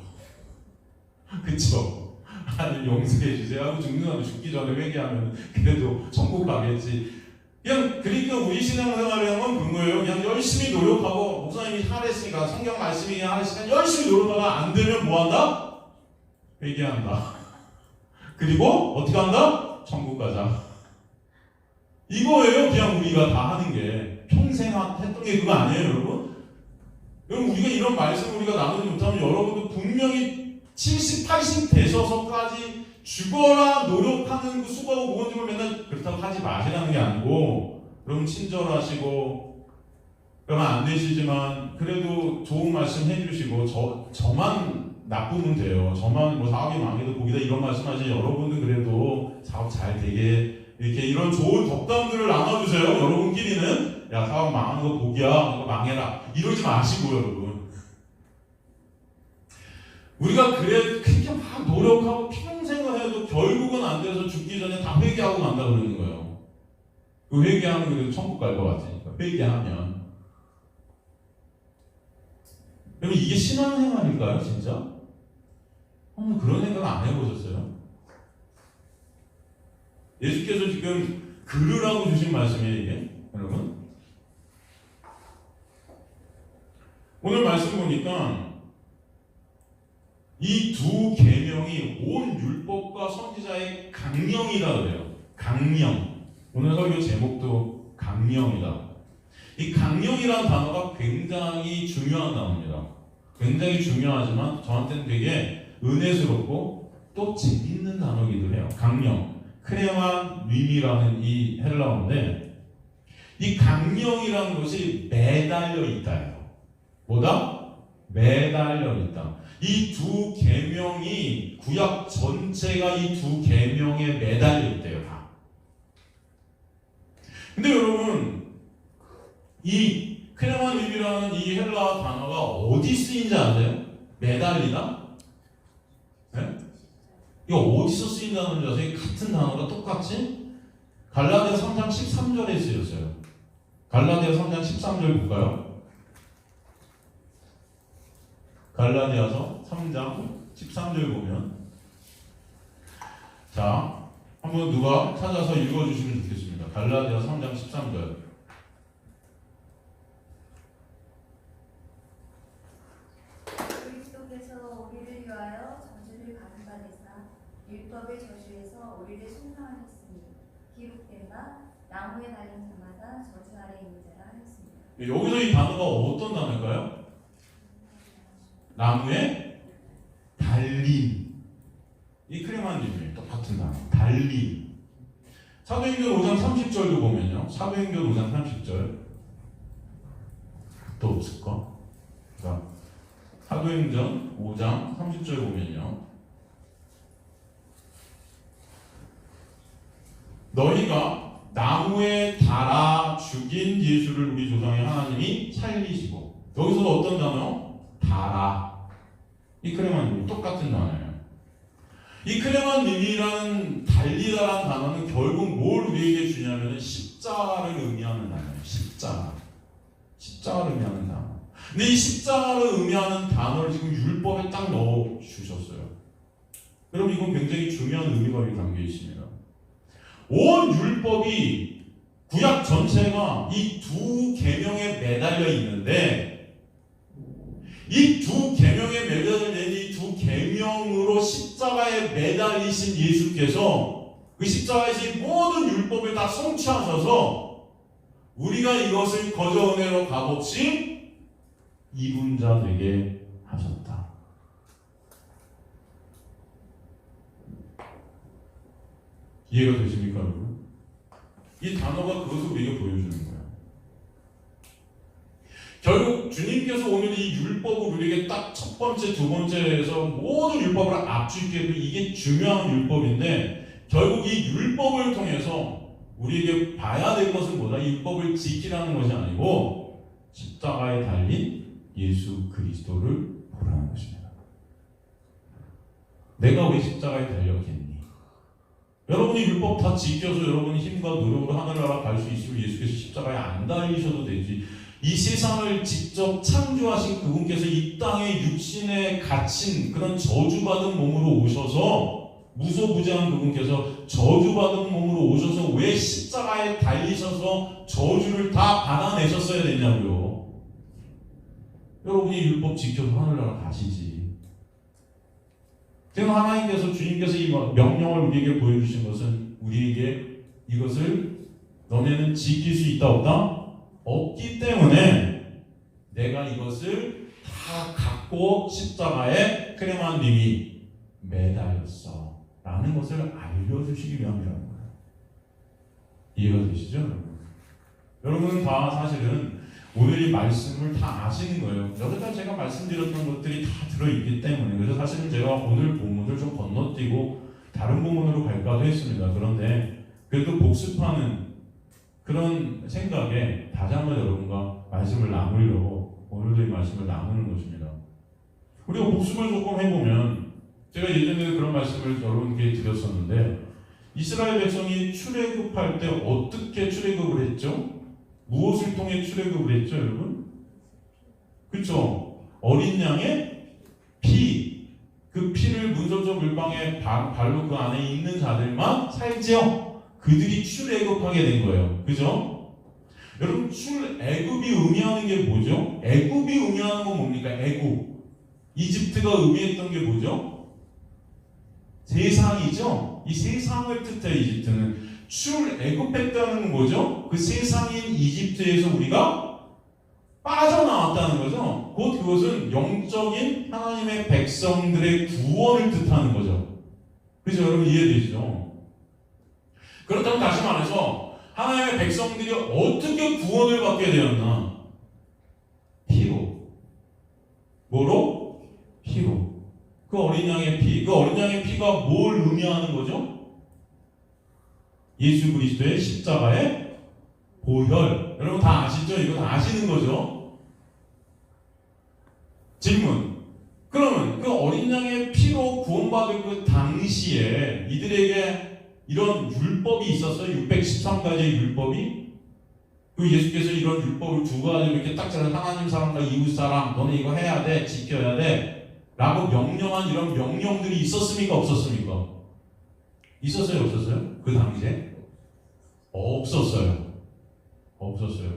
그쵸? 하나님 용서해 주세요 하고 죽는 사람 죽기 전에 회개하면 그래도 천국 가겠지. 그러니까 우리 신앙생활을 하면 그런 거예요. 그냥 열심히 노력하고 목사님이 하랬으니까 성경 말씀이 하랬으니까 열심히 노력하다가 안 되면 뭐 한다? 회개한다. 그리고 어떻게 한다? 천국 가자. 이거예요. 그냥 우리가 다 하는 게 평생 했던 게 그거 아니에요, 여러분? 여러분 우리가 이런 말씀을 우리가 나누지 못하면 여러분도 분명히 70, 80 되셔서까지 죽어라 노력하는 그 수고하고 무거운 맨날 그렇다고 하지 마시라는 게 아니고 여러분 친절하시고 그러면 안 되시지만 그래도 좋은 말씀 해주시고 저만 나쁘면 돼요. 저만 뭐 사업이 망해도 복이다 이런 말씀하시지 여러분들 그래도 사업 잘 되게 이렇게 이런 좋은 덕담들을 나눠주세요. 여러분끼리는 야 사업 망하는 거 복이야 이거 망해라 이러지 마시고요 여러분. 우리가 그렇게 막 노력하고 평생을 해도 결국은 안 돼서 죽기 전에 다 회개하고 만다 그러는 거예요. 그 회개하면 그래도 천국 갈 것 같으니까 회개하면. 여러분 이게 신앙생활일까요 진짜? 그런 생각 안 해보셨어요? 예수께서 지금 들으라고 주신 말씀이에요 이게 여러분. 오늘 말씀 보니까 이 두 계명이 온 율법과 선지자의 강령이다 그래요. 강령. 오늘 설교 제목도 강령이다. 이 강령이라는 단어가 굉장히 중요한 단어입니다. 굉장히 중요하지만 저한테는 되게 은혜스럽고 또 재밌는 단어이기도 해요. 강령. 크레만 림이라는 이 헬라어인데 이 강령이라는 것이 매달려 있다예요. 뭐다? 매달려 있다. 이 두 계명이 구약 전체가 이 두 계명에 매달려 있대요. 다. 근데 여러분 이 크레마님이라는 이 헬라 단어가 어디 쓰인지 아세요? 매달리다? 네? 이거 어디서 쓰인다는 줄 아세요? 같은 단어가 똑같이 갈라디아 3장 13절에 쓰였어요. 갈라디아 3장 13절 볼까요? 갈라디아서 3장 13절 보면 자 한번 누가 찾아서 읽어주시면 좋겠습니다. 갈라디아 3장 13절 그리스도께서 우리를 위하여 전제를 받은 바 되사 율법의 저주에서 우리를 순상하셨으니 기록된 바 나무에 달린 자마다 저주 아래 있는 자라 하였습니다. 여기서 이 단어가 어떤 단어일까요? 나무에 달린. 이 크레만님이 똑같은 단어. 달린. 사도행전 5장 30절도 보면요. 사도행전 5장 30절. 또 없을까? 자, 사도행전 5장 30절 보면요. 너희가 나무에 달아 죽인 예수를 우리 조상의 하나님이 살리시고. 여기서도 어떤 단어? 달아. 이 크레만님이 똑같은 단어예요. 이 크레만님이라는 달리다라는 단어는 결국 뭘 우리에게 주냐면 십자가를 의미하는 단어예요. 십자가를 의미하는 단어. 근데 이 십자가를 의미하는 단어를 지금 율법에 딱 넣어 주셨어요. 여러분 이건 굉장히 중요한 의미가 담겨 있습니다. 온 율법이 구약 전체가 이 두 계명에 매달려 있는데 이 두 계명에 매달린 이 두 계명으로 십자가에 매달리신 예수께서 그 십자가에서 이 모든 율법을 다 성취하셔서 우리가 이것을 거저 은혜로 값없이 입은 자 되게 하셨다. 이해가 되십니까, 여러분? 이 단어가 그것을 우리에게 보여주는 거예요. 결국 주님께서 오늘 이 율법을 우리에게 딱 첫 번째, 두 번째에서 모든 율법을 압축해 이게 중요한 율법인데 결국 이 율법을 통해서 우리에게 봐야 될 것은 뭐다? 이 율법을 지키라는 것이 아니고 십자가에 달린 예수 그리스도를 보라는 것입니다. 내가 왜 십자가에 달렸겠니? 여러분이 율법 다 지켜서 여러분이 힘과 노력으로 하늘나라 갈 수 있으면 예수께서 십자가에 안 달리셔도 되지. 이 세상을 직접 창조하신 그분께서 이 땅에 육신에 갇힌 그런 저주받은 몸으로 오셔서 무소부재한 그분께서 저주받은 몸으로 오셔서 왜 십자가에 달리셔서 저주를 다 받아내셨어야 되냐고요. 여러분이 율법 지켜서 하늘나라 가시지. 지금 하나님께서 주님께서 이 명령을 우리에게 보여주신 것은 우리에게 이것을 너네는 지킬 수 있다 없다? 없기 때문에 내가 이것을 다 갖고 십자가에 크레만님이 매달렸어 라는 것을 알려주시기 위함이라는 거예요. 이해가 되시죠? 여러분은 다 사실은 오늘 이 말씀을 다 아시는 거예요. 여기다 제가 말씀드렸던 것들이 다 들어있기 때문에. 그래서 사실은 제가 오늘 본문을 좀 건너뛰고 다른 본문으로 갈까도 했습니다. 그런데 그래도 복습하는 그런 생각에 다시 한번 여러분과 말씀을 나누려고 오늘도 이 말씀을 나누는 것입니다. 우리가 복습을 조금 해보면 제가 예전에 그런 말씀을 여러분께 드렸었는데 이스라엘 백성이 출애굽할 때 어떻게 출애굽을 했죠? 무엇을 통해 출애굽을 했죠, 여러분? 그렇죠? 어린 양의 피, 그 피를 문설주 물방에 발로 그 안에 있는 자들만 살지요. 그들이 출애굽하게 된 거예요. 그죠? 여러분 출애굽이 의미하는 게 뭐죠? 애굽이 의미하는 건 뭡니까? 애굽. 이집트가 의미했던 게 뭐죠? 세상이죠? 이 세상을 뜻해요. 이집트는. 출애굽했다는 건 뭐죠? 그 세상인 이집트에서 우리가 빠져나왔다는 거죠. 곧 그것은 영적인 하나님의 백성들의 구원을 뜻하는 거죠. 그죠? 여러분 이해되시죠? 그렇다면 다시 말해서 하나님의 백성들이 어떻게 구원을 받게 되었나? 피로. 뭐로? 피로. 그 어린 양의 피. 그 어린 양의 피가 뭘 의미하는 거죠? 예수 그리스도의 십자가의 보혈. 여러분 다 아시죠? 이거 다 아시는 거죠? 질문. 그러면 그 어린 양의 피로 구원받을 그 당시에 이들에게 이런 율법이 있었어요. 613가지의 율법이. 그 예수께서 이런 율법을 두 가지 이렇게 딱 잘라 하나님 사람과 이웃 사람 너네 이거 해야 돼, 지켜야 돼 라고 명령한 이런 명령들이 있었습니까? 없었습니까? 있었어요? 없었어요? 그 당시에? 없었어요. 없었어요.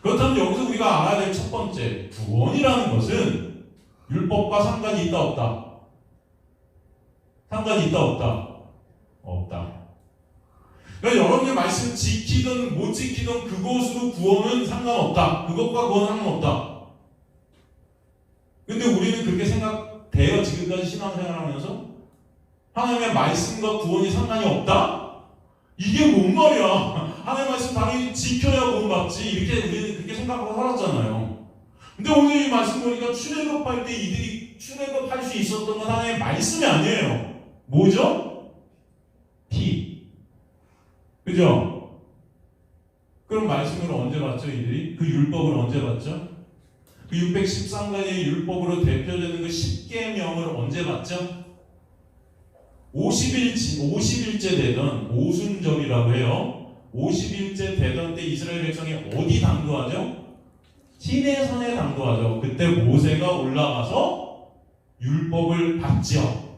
그렇다면 여기서 우리가 알아야 될 첫 번째 구원이라는 것은 율법과 상관이 있다 없다? 상관이 있다 없다? 없다. 그러니까 여러분의 말씀 지키든 못 지키든 그것으로 구원은 상관없다. 그것과 구원은 상관없다. 근데 우리는 그렇게 생각돼요. 지금까지 신앙생활하면서 하나님의 말씀과 구원이 상관이 없다? 이게 뭔 말이야? 하나님의 말씀 당연히 지켜야 구원받지. 이렇게 우리는 그렇게 생각하고 살았잖아요. 근데 오늘 이 말씀 보니까 출애굽할 때 이들이 출애굽할 수 있었던 건 하나님의 말씀이 아니에요. 뭐죠? 피. 그죠? 그럼 말씀을 언제 받죠, 이들이? 그 율법을 언제 받죠? 그 613가지의 율법으로 대표되는 그 10계명을 언제 받죠? 50일째 되던 오순절이라고 해요. 50일째 되던 때 이스라엘 백성이 어디 당도하죠? 시내산에 당도하죠. 그때 모세가 올라가서 율법을 받지요.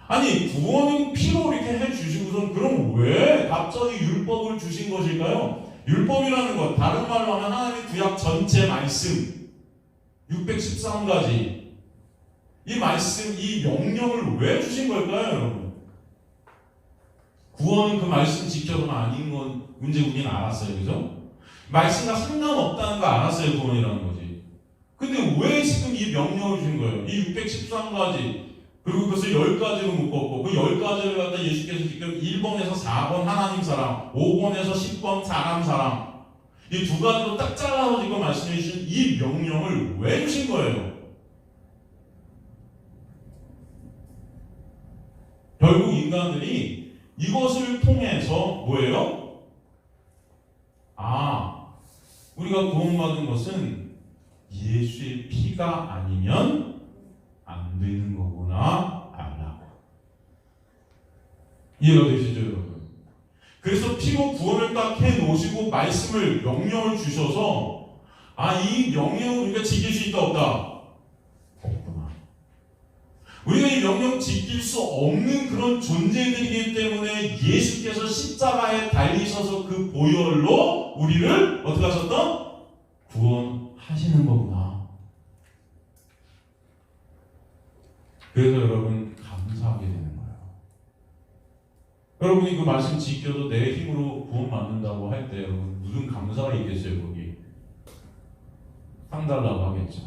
아니 구원은 피로 이렇게 해주시고선 그럼 왜 갑자기 율법을 주신 것일까요? 율법이라는 것 다른 말로 하면 하나님의 구약 전체 말씀 613가지 이 말씀 이 명령을 왜 주신 걸까요 여러분? 구원은 그 말씀 지켜서가 아닌 건 문제 우리는 알았어요. 그죠? 말씀과 상관없다는 거 알았어요. 구원이라는 거지. 근데 왜 지금 이 명령을 주신 거예요? 이 613가지 그리고 그것을 10가지로 묶었고 그 10가지를 갖다 예수께서 지금 1번에서 4번 하나님 사랑 5번에서 10번 사람 사랑 이 두 가지로 딱 잘라서 지금 말씀해 주신 이 명령을 왜 주신 거예요? 결국 인간들이 이것을 통해서 뭐예요? 우리가 구원받은 것은 예수의 피가 아니면 안 되는 거구나 알라고. 이해가 되시죠 여러분? 그래서 피로 구원을 딱 해놓으시고 말씀을 명령을 주셔서 이 명령을 우리가 지킬 수 있다 없다? 없구나. 우리가 이 명령 지킬 수 없는 그런 존재들이기 때문에 예수께서 십자가에 달리셔서 그 보혈로 우리를 어떻게 하셨다? 구원하시는 거구나. 그래서 여러분 감사하게 되는 거예요. 여러분이 그 말씀 지켜도 내 힘으로 구원받는다고 할 때 여러분 무슨 감사가 있겠어요 거기? 상 달라고 하겠죠.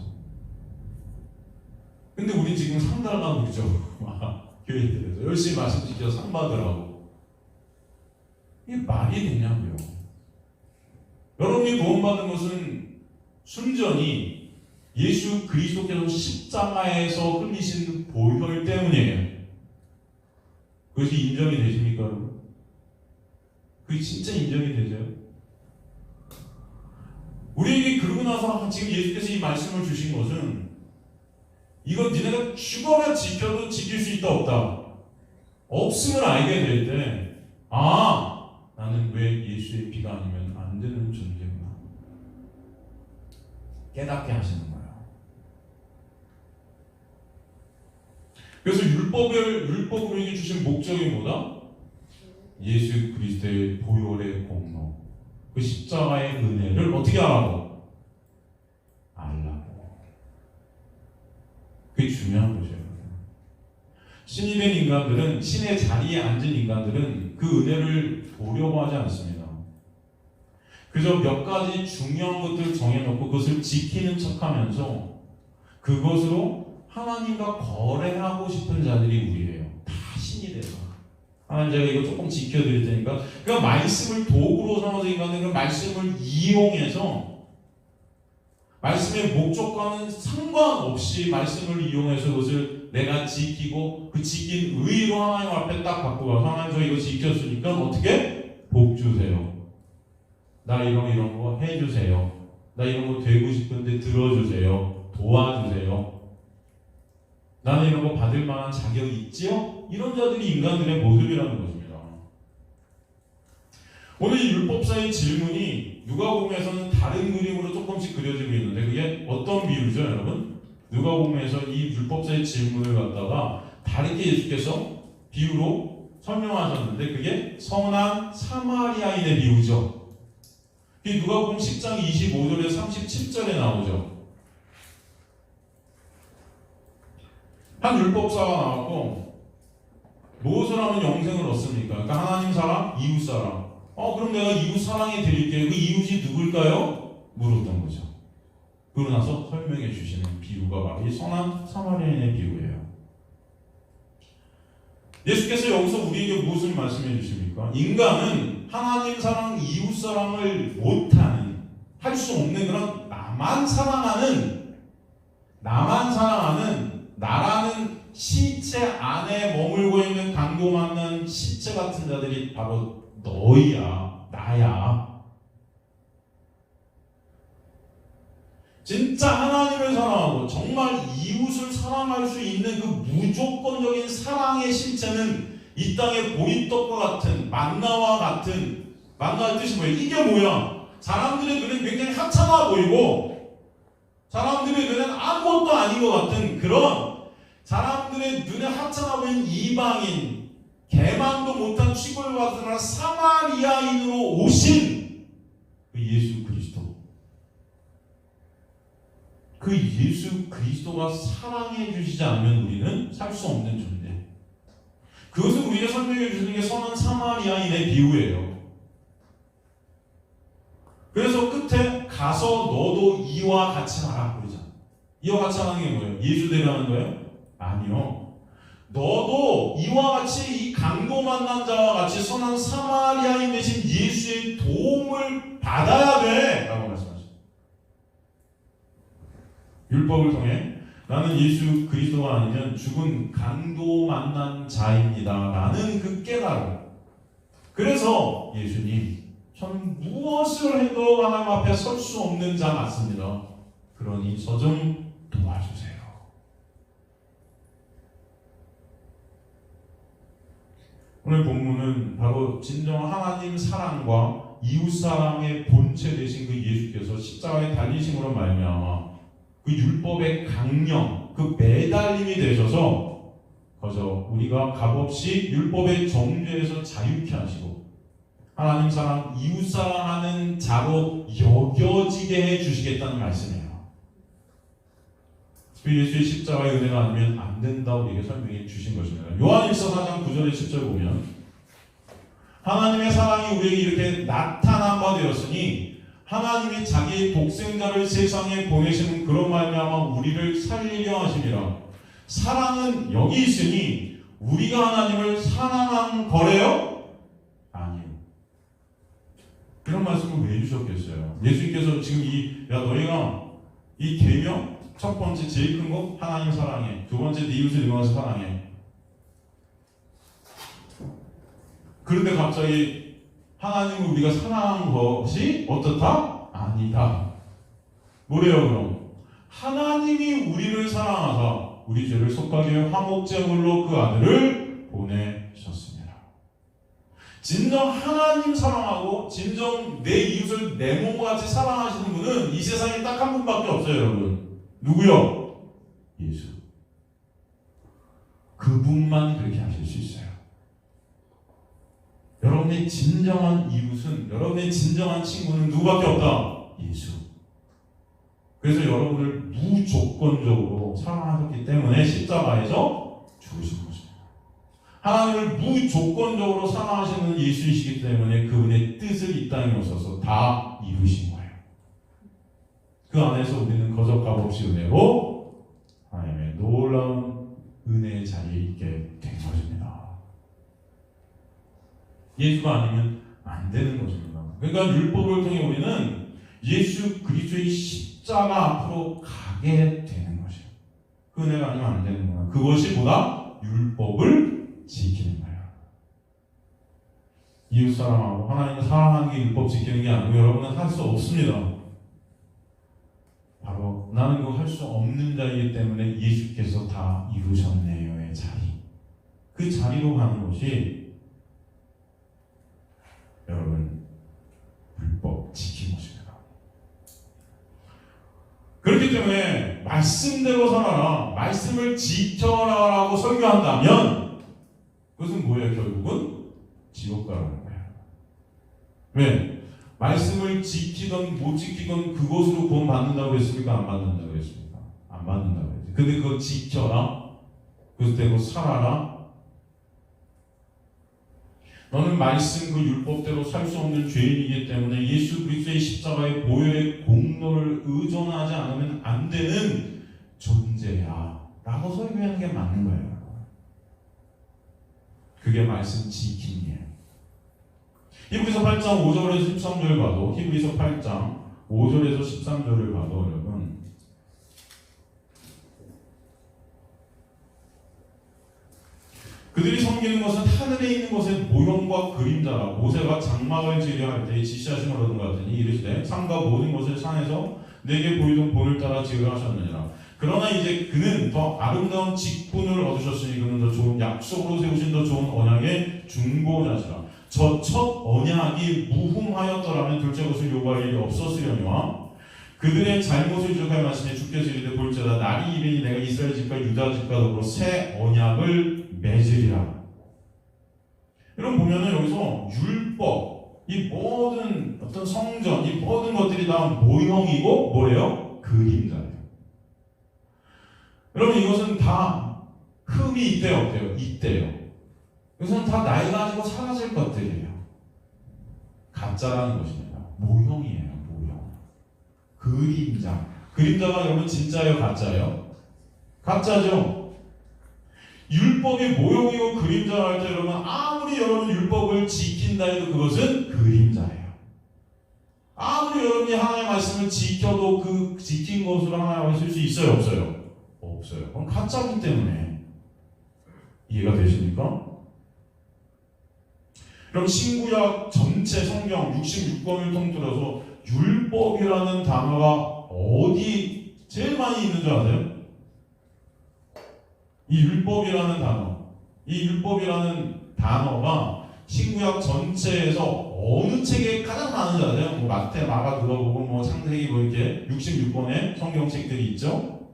근데 우리 지금 상 달라고 그러죠. 교회들에서 열심히 말씀 지켜서 상 받으라고. 이게 말이 되냐고요. 여러분이 구원받은 것은 순전히 예수 그리스도께서 십자가에서 흘리신 보혈 때문이에요. 그것이 인정이 되십니까 여러분? 그게 진짜 인정이 되죠? 우리에게 그러고 나서 지금 예수께서 이 말씀을 주신 것은 이건 니네가 죽어라 지켜도 지킬 수 있다 없다? 없음을 알게 될 때 나는 왜 예수의 피가 아니면 안 되는 존재구나 깨닫게 하시는 거예요. 그래서 율법으로 우리에게 주신 목적이 뭐다? 예수 그리스도의 보혈의 공로 그 십자가의 은혜를 어떻게 하라고? 알라고. 그게 중요한 거죠. 신이 된 인간들은 신의 자리에 앉은 인간들은 그 은혜를 보려고 하지 않습니다. 그저 몇 가지 중요한 것들을 정해놓고 그것을 지키는 척하면서 그것으로 하나님과 거래하고 싶은 자들이 우리예요. 다 신이 돼서 하나님 제가 이거 조금 지켜드릴 테니까 그러니까 말씀을 도구로 삼아서 인간은 그 말씀을 이용해서 말씀의 목적과는 상관없이 말씀을 이용해서 그것을 내가 지키고 그 지킨 의의로 하나님 앞에 딱 갖고 가서 하나님 저 이거 지켰으니까 어떻게? 복 주세요. 나 이런 거 해주세요. 나 이런 거 되고 싶은데 들어주세요. 도와주세요. 나는 이런 거 받을 만한 자격이 있지요? 이런 자들이 인간들의 모습이라는 것입니다. 오늘 이 율법사의 질문이 누가복음에서는 다른 그림으로 조금씩 그려지고 있는데 그게 어떤 비유죠 여러분? 누가복음에서 이 율법사의 질문을 갖다가 다르게 예수께서 비유로 설명하셨는데 그게 선한 사마리아인의 비유죠. 그게 누가복음 10장 25절에 37절에 나오죠. 한 율법사가 나왔고 무엇을 하면 영생을 얻습니까? 그러니까 하나님 사랑, 이웃 사랑. 그럼 내가 이웃 사랑해 드릴게요. 그 이웃이 누굴까요? 물었던 거죠. 그러고 나서 설명해 주시는 비유가 바로 이 선한 사마리아인의 비유예요. 예수께서 여기서 우리에게 무엇을 말씀해 주십니까? 인간은 하나님 사랑, 이웃 사랑을 못하는, 할 수 없는 그런 나만 사랑하는 나라는 시체 안에 머물고 있는 강도만난 시체 같은 자들이 바로 너희야, 나야. 진짜 하나님을 사랑하고 정말 이웃을 사랑할 수 있는 그 무조건적인 사랑의 실체는 이 땅의 보리떡과 같은 만나와 같은, 만나의 뜻이 뭐예요? 이게 뭐야? 사람들의 눈엔 굉장히 하찮아 보이고 사람들의 눈엔 아무것도 아닌 것 같은 그런 사람들의 눈에 하찮아 보이는 이방인, 개망도 못한 취급받으나 사마리아인으로 오신 그 예수 그리스도, 그 예수 그리스도가 사랑해 주시지 않으면 우리는 살 수 없는 존재. 그것을 우리가 설명해 주시는 게 선한 사마리아인의 비유예요. 그래서 끝에 가서 너도 이와 같이 하라 그러잖아. 이와 같이 하는 게 뭐예요? 예수 대려하는 거예요? 아니요. 너도 이와 같이 이 강도 만난 자와 같이 선한 사마리아인 대신 예수의 도움을 받아야 돼 라고 말씀하셨어요. 율법을 통해 나는 예수 그리스도가 아니면 죽은 강도 만난 자입니다 라는 그 깨달음. 그래서 예수님, 저는 무엇을 해도 하나님 앞에 설 수 없는 자 맞습니다. 그러니 저 좀 도와주세요. 오늘 본문은 바로 진정 하나님 사랑과 이웃 사랑의 본체 되신 그 예수께서 십자가에 달리심으로 말미암아 그 율법의 강령, 그 매달림이 되셔서 그저 우리가 값없이 율법의 정죄에서 자유케 하시고 하나님 사랑, 이웃 사랑하는 자로 여겨지게 해주시겠다는 말씀이에요. 그 예수의 십자가의 은혜가 아니면 안 된다고 우리에게 설명해 주신 것입니다. 요한일서 4장 9절에 10절 보면 하나님의 사랑이 우리에게 이렇게 나타난 바 되었으니 하나님이 자기의 독생자를 세상에 보내시는 그런 말미암아 우리를 살리려 하심이라. 사랑은 여기 있으니 우리가 하나님을 사랑한 거래요? 아니요. 그런 말씀을 왜 주셨겠어요? 예수님께서 지금 너희가 이 계명 첫 번째 제일 큰 거 하나님 사랑해. 두 번째 네 이웃을 이용해서 사랑해. 그런데 갑자기 하나님을 우리가 사랑한 것이 어떻다? 아니다. 뭐래요 그럼? 하나님이 우리를 사랑하사 우리 죄를 속하게 화목제물로 그 아들을 보내셨습니다. 진정 하나님 사랑하고 진정 내 이웃을 내 몸과 같이 사랑하시는 분은 이 세상에 딱 한 분밖에 없어요 여러분. 누구요? 예수. 그분만 그렇게 하실 수 있어요. 여러분의 진정한 이웃은, 여러분의 진정한 친구는 누구밖에 없다? 예수. 그래서 여러분을 무조건적으로 사랑하셨기 때문에 십자가에서 죽으신 것입니다. 하나님을 무조건적으로 사랑하시는 예수이시기 때문에 그분의 뜻을 이 땅에 오셔서 다 이루신 거예요. 그 안에서 우리는 거저값 없이 은혜로 하나님의 놀라운 은혜의 자리에 있게 된 것입니다. 예수가 아니면 안 되는 것입니다. 그러니까 율법을 통해 우리는 예수 그리스도의 십자가 앞으로 가게 되는 것이에요. 그 은혜가 아니면 안 되는 거예요. 그것이 보다 율법을 지키는 거예요. 이웃 사랑하고 하나님을 사랑하는 게 율법 지키는 게 아니고 여러분은 할 수 없습니다. 바로 나는 그거 할 수 없는 자이기 때문에 예수께서 다 이루셨네요의 자리. 그 자리로 가는 것이 여러분 율법 지킨 것입니다. 그렇기 때문에 말씀대로 살아라, 말씀을 지켜라라고 설교한다면 그것은 뭐예요? 결국은 지옥 가라는 거예요. 왜? 말씀을 지키던 못 지키던 그것으로 구원 받는다고 했습니까? 안 받는다고 했습니까? 안 받는다고 했지. 근데 그거 지켜라? 그대로 살아라. 너는 말씀 그 율법대로 살 수 없는 죄인이기 때문에 예수 그리스도의 십자가의 보혈의 공로를 의존하지 않으면 안 되는 존재야 라고 설교하는 게 맞는 거예요. 그게 말씀 지킴이에요. 히브리서 8장 5절에서 13절 봐도 히브리서 8장 5절에서 13절을 봐도 여러분 그들이 섬기는 것은 하늘에 있는 것의 모형과 그림자라 모세가 장막을 지으려 할 때 지시하신 것과 같으니 이르시되 산과 모든 것을 산에서 내게 보이던 본을 따라 지으려 하셨느니라. 그러나 이제 그는 더 아름다운 직분을 얻으셨으니 그는 더 좋은 약속으로 세우신 더 좋은 언약의 중보자시라. 저 첫 언약이 무흠하였더라면 둘째 것을 요구할 일이 없었으려니와 그들의 잘못을 지적할 말씀에 주께서 이르되 볼지어다 날이 이르니 내가 이스라엘 집과 유다 집과 더불어 새 언약을 맺으리라. 여러분 보면은 여기서 율법, 이 모든 어떤 성전, 이 모든 것들이 다 모형이고 뭐예요? 그림자예요. 여러분 이것은 다 흠이 있대요, 없대요? 있대요. 이것은 다 나이 가지고 사라질 것들이에요. 가짜라는 것입니다. 모형이에요, 모형. 그림자. 그림자가 여러분 진짜예요, 가짜예요? 가짜죠. 율법이 모형이고 그림자라 할 때 여러분 아무리 여러분 율법을 지킨다 해도 그것은 그림자예요. 아무리 여러분이 하나님의 말씀을 지켜도 그 지킨 것으로 하나님을 쓸 수 있어요, 없어요? 없어요. 그럼 가짜이기 때문에. 이해가 되십니까? 그럼 신구약 전체 성경 66권을 통틀어서 율법이라는 단어가 어디 제일 많이 있는 줄 아세요? 이 율법이라는 단어가 신구약 전체에서 어느 책에 가장 많은지 아세요? 뭐 마태, 마가, 누가복음, 뭐 창세기 뭐 이렇게 66권의 성경책들이 있죠.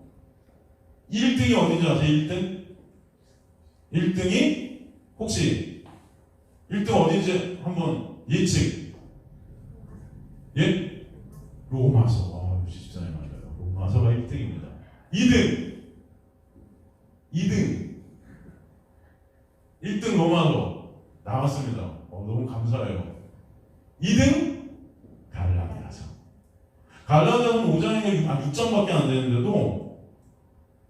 1등이 어딘지 아세요? 1등? 1등이 혹시 1등 어딘지 한번 예측. 예? 로마서. 와, 집사님 맞아요. 로마서가 1등입니다. 2등 1등 로마서 나왔습니다. 너무 감사해요. 2등 갈라디아서. 갈라디아서는 5장인가 6장밖에 안 되는데도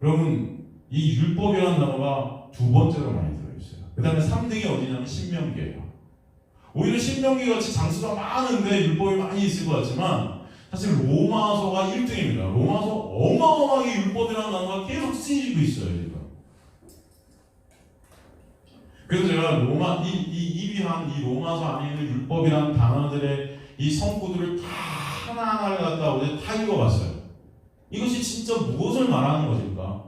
여러분 이 율법이라는 단어가 두 번째로 많이 들어있어요. 그 다음에 3등이 어디냐면 신명기예요. 오히려 신명기 같이 장수가 많은데 율법이 많이 있을 것 같지만 사실 로마서가 1등입니다. 로마서 어마어마하게 율법이라는 단어가 계속 쓰이고 있어요. 지금. 그래서 제가 입이한 이 로마서 안에 있는 율법이라는 단어들의 이 성구들을 다 하나하나를 갖다 어제 다 읽어봤어요. 이것이 진짜 무엇을 말하는 것일까?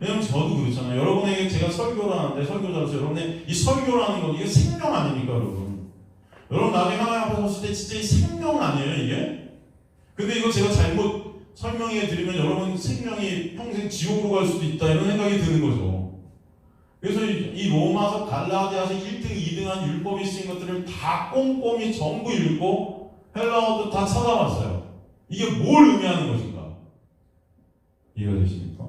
왜냐면 저도 그렇잖아요. 여러분에게 제가 설교를 하는데 설교자로서 여러분의 이 설교라는 건 이게 생명 아닙니까, 여러분? 여러분 나중에 하나님 앞에 섰을 때 진짜 이 생명 아니에요, 이게? 근데 이거 제가 잘못 설명해 드리면 여러분 생명이 평생 지옥으로 갈 수도 있다 이런 생각이 드는 거죠. 그래서 이 로마서 갈라디아서 1등, 2등한 율법이 쓰인 것들을 다 꼼꼼히 전부 읽고 헬라어도 다 찾아봤어요. 이게 뭘 의미하는 것인가? 이해가 되십니까?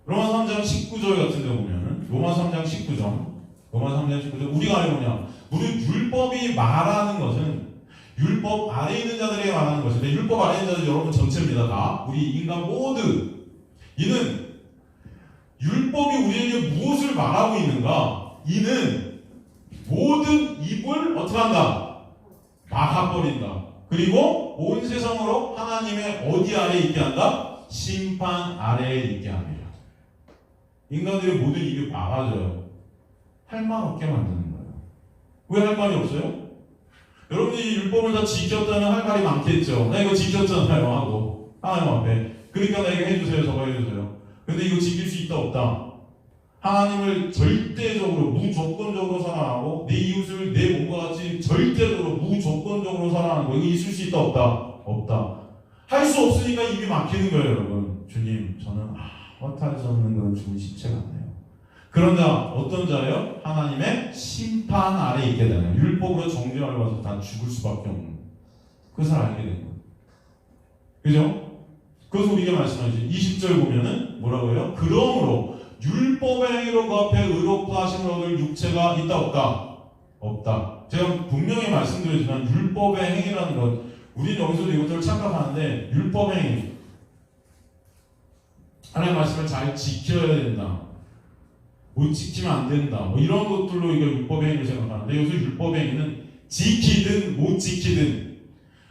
로마 3장 19절 같은 데 보면은 로마 3장 19절 우리가 알고 뭐냐? 우리 율법이 말하는 것은 율법 아래 있는 자들에게 말하는 것인데 율법 아래 있는 자들 여러분 전체입니다. 다 우리 인간 모두 이는 율법이 우리에게 무엇을 말하고 있는가? 이는 모든 입을 어떻게 한다? 막아버린다. 그리고 온 세상으로 하나님의 어디 아래에 있게 한다? 심판 아래에 있게 합니다. 인간들의 모든 입이 막아져요. 할 말 없게 만드는 거예요. 왜 할 말이 없어요? 여러분이 이 율법을 다 지켰다면 할 말이 많겠죠. 나 이거 지켰잖아요 하고 하나님 앞에. 그러니까 나 이거 해주세요, 저거 해주세요. 근데 이거 지킬 수 있다 없다? 하나님을 절대적으로 무조건적으로 사랑하고 내 이웃을 내 몸과 같이 절대적으로 무조건적으로 사랑하는 거 이거 있을 수 있다 없다? 없다. 할 수 없으니까 입이 막히는 거예요, 여러분. 주님, 저는 허탈할 수 없는 그런 죽은 시체 같네요. 그러나 어떤 자예요? 하나님의 심판 아래 있게 되는 율법으로 정죄를 받아서 다 죽을 수밖에 없는 그것을 알게 된 거예요. 그죠? 그래서 우리가 말씀하신 20절 보면은 뭐라고 해요? 그러므로 율법의 행위로 그 앞에 의롭다 하심을 얻을 육체가 있다 없다? 없다. 제가 분명히 말씀드리지만 율법의 행위라는 것, 우리는 여기서도 이것들을 착각하는데 율법의 행위, 하나님의 말씀을 잘 지켜야 된다, 못 지키면 안 된다, 뭐 이런 것들로 이거 율법의 행위를 생각하는데, 여기서 율법의 행위는 지키든 못 지키든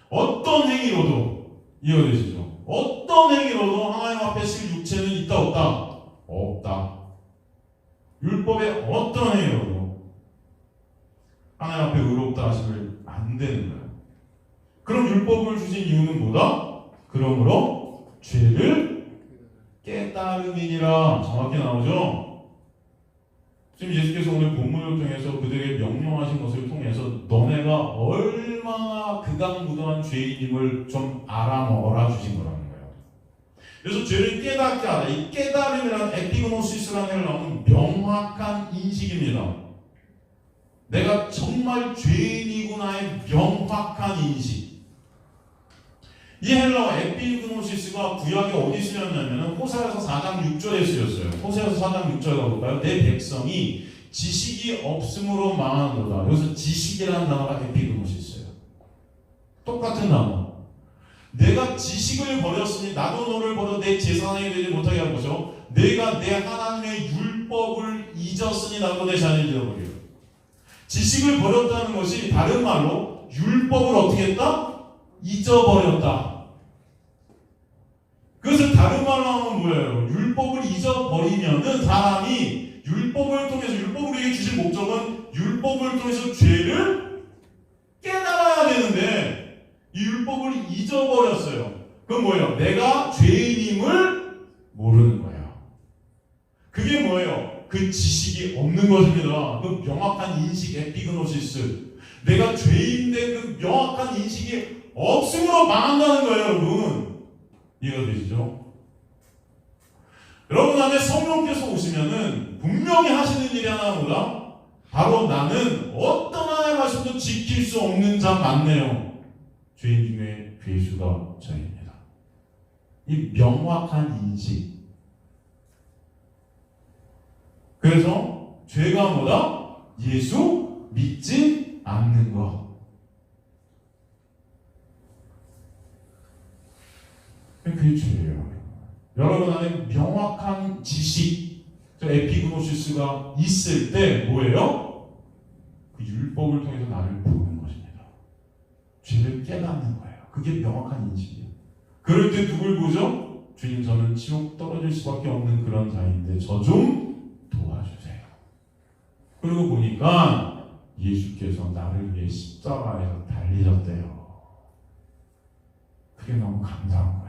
어떤 행위로도 이어되시죠. 어떤 행위로도 하나님 앞에 쓸 육체는 있다 없다? 없다. 율법의 어떤 행위로도 하나님 앞에 의롭다 하심을 안 되는 거예요. 그럼 율법을 주신 이유는 뭐다? 그러므로 죄를 깨달음이니라. 정확히 나오죠? 지금 예수께서 오늘 본문을 통해서 그들에게 명령하신 것을 통해서 너네가 얼마나 극악무도한 죄인임을 좀 알아먹어라 주신 거라는 거예요. 그래서 죄를 깨닫게 하다. 이 깨달음이란 에피그노시스라는 게 나오는 명확한 인식입니다. 내가 정말 죄인이구나의 명확한 인식. 이 헬라어 에피그노시스가 구약에 어디 쓰였냐면 호세아서 4장 6절에 쓰였어요. 호세아서 4장 6절 가볼까요? 내 백성이 지식이 없음으로 망하노라. 여기서 지식이라는 단어가 에피그노시스예요. 똑같은 단어. 내가 지식을 버렸으니 나도 너를 버려 내 제사장이 되지 못하게 할 것이요. 내가 내 하나님의 율법을 잊었으니 나도 내 자녀를 잃어버려. 지식을 버렸다는 것이 다른 말로 율법을 어떻게 했다? 잊어버렸다. 그것을 다른 말로 하면 뭐예요? 율법을 잊어버리면은 사람이 율법을 통해서, 율법을 우리에게 주신 목적은 율법을 통해서 죄를 깨달아야 되는데 이 율법을 잊어버렸어요. 그건 뭐예요? 내가 죄인임을 모르는 거예요. 그게 뭐예요? 그 지식이 없는 것입니다. 그 명확한 인식, 에피그노시스. 내가 죄인인데 그 명확한 인식이 없음으로 망한다는 거예요, 여러분. 이해가 되시죠? 여러분 안에 성령께서 오시면은 분명히 하시는 일이 하나보다 바로 나는 어떤 하나님의 말씀도 지킬 수 없는 자 많네요. 죄인 중에 괴수가 저입니다. 이 명확한 인식. 그래서 죄가 뭐다? 예수 믿지 않는 것. 그게 죄예요. 여러분 안에 명확한 지식, 에피그노시스가 있을 때 뭐예요? 그 율법을 통해서 나를 보는 것입니다. 죄를 깨닫는 거예요. 그게 명확한 인식이에요. 그럴 때 누굴 보죠? 주님, 저는 지옥 떨어질 수밖에 없는 그런 자인데 저 좀 도와주세요. 그리고 보니까 예수께서 나를 위해 십자가에서 달리셨대요. 그게 너무 감사한 거예요.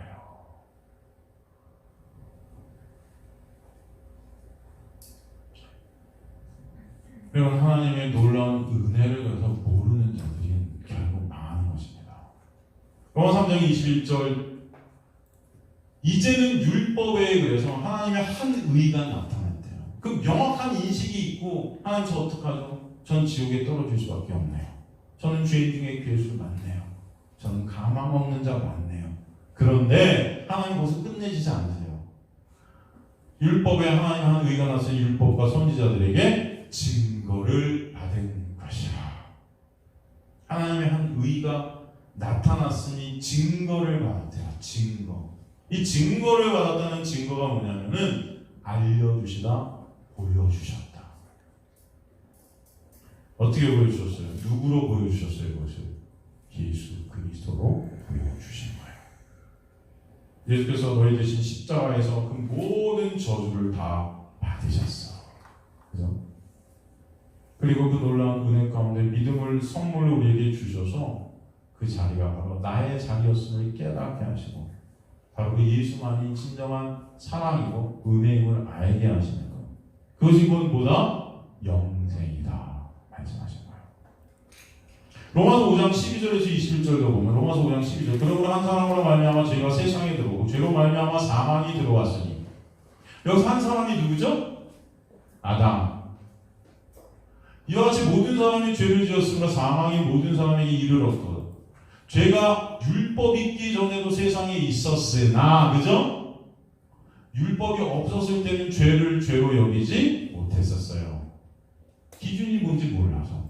여러분, 하나님의 놀라운 은혜를 그래서 모르는 자들이 결국 망하는 것입니다. 로마 3장 21절, 이제는 율법에 의해서 하나님의 한 의가 나타났대요. 그 명확한 인식이 있고 하나님 저 어떡하죠? 전 지옥에 떨어질 수밖에 없네요. 저는 죄인 중에 괴수 많네요. 저는 가망 없는 자 많네요. 그런데 하나님 거기서 끝내지지 않으세요. 율법에 하나님 한 의가 나서 율법과 선지자들에게 증거를 받은 것이라. 하나님의 한 의가 나타났으니 증거를 받았대요. 증거. 이 증거를 받았다는 증거가 뭐냐면은 알려주시다, 보여주셨다. 어떻게 보여주셨어요? 누구로 보여주셨어요? 이것을 예수 그리스도로 보여주신 거예요. 예수께서 너희 대신 십자가에서 그 모든 저주를 다 받으셨어. 그죠? 그리고 그 놀라운 은혜 가운데 믿음을 선물로 우리에게 주셔서 그 자리가 바로 나의 자리였음을 깨닫게 하시고 바로 그 예수만이 진정한 사랑이고 은혜임을 알게 하시는 것. 그것이 곧 뭐다? 영생이다 말씀하신 거예요. 로마서 5장 12절에서 21절도 보면 로마서 5장 12절, 그러므로 한 사람으로 말미암아 죄가 세상에 들어오고 죄로 말미암아 사망이 들어왔으니. 여기서 한 사람이 누구죠? 아담. 이와 같이 모든 사람이 죄를 지었으므로 사망이 모든 사람에게 이르렀고 죄가 율법 있기 전에도 세상에 있었으나, 그죠? 율법이 없었을 때는 죄를 죄로 여기지 못했었어요. 기준이 뭔지 몰라서.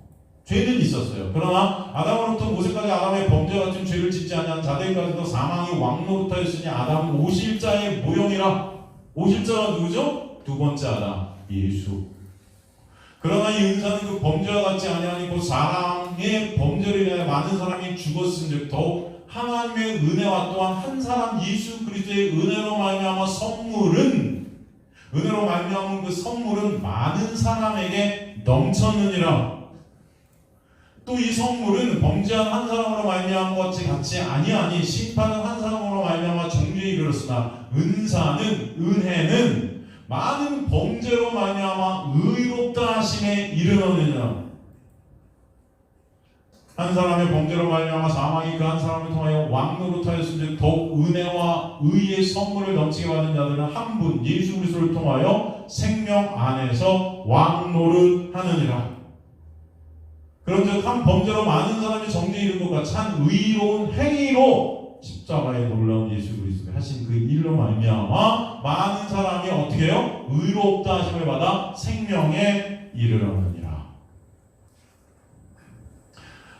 죄는 있었어요. 그러나 아담으로부터 모세까지 아담의 범죄 같은 죄를 짓지 아니한 자들까지도 사망이 왕노릇하였으니 아담은 오실자의 모형이라. 오실자가 누구죠? 두 번째 아담, 예수. 그러나 이 은사는 그 범죄와 같지 아니하니 곧 사람의 범죄를 인해 많은 사람이 죽었은즉 더욱 하나님의 은혜와 또한 한 사람 예수 그리스도의 은혜로 말미암아 선물은, 은혜로 말미암은 그 선물은 많은 사람에게 넘쳤느니라. 또 이 선물은 범죄한 한 사람으로 말미암은 것이 같지 아니하니 심판은 한 사람으로 말미암아 정죄에 이르렀으나 은사는, 은혜는 많은 범죄로 말미암아 의롭다 하심에 이르느니라. 한 사람의 범죄로 말미암아 사망이 그 한 사람을 통하여 왕노릇하였은즉 더욱 은혜와 의의 선물을 넘치게 받은 자들은 한 분 예수 그리스도를 통하여 생명 안에서 왕노릇하느니라. 그런즉 한 범죄로 많은 사람이 정죄에 이른 것 같이 한 의로운 행위로 십자가에 놀라운 예수 그리스도가 하신 그 일로 말미암아 많은 사람이 어떻게 해요? 의롭다 하심을 받아 생명에 이르러느니라.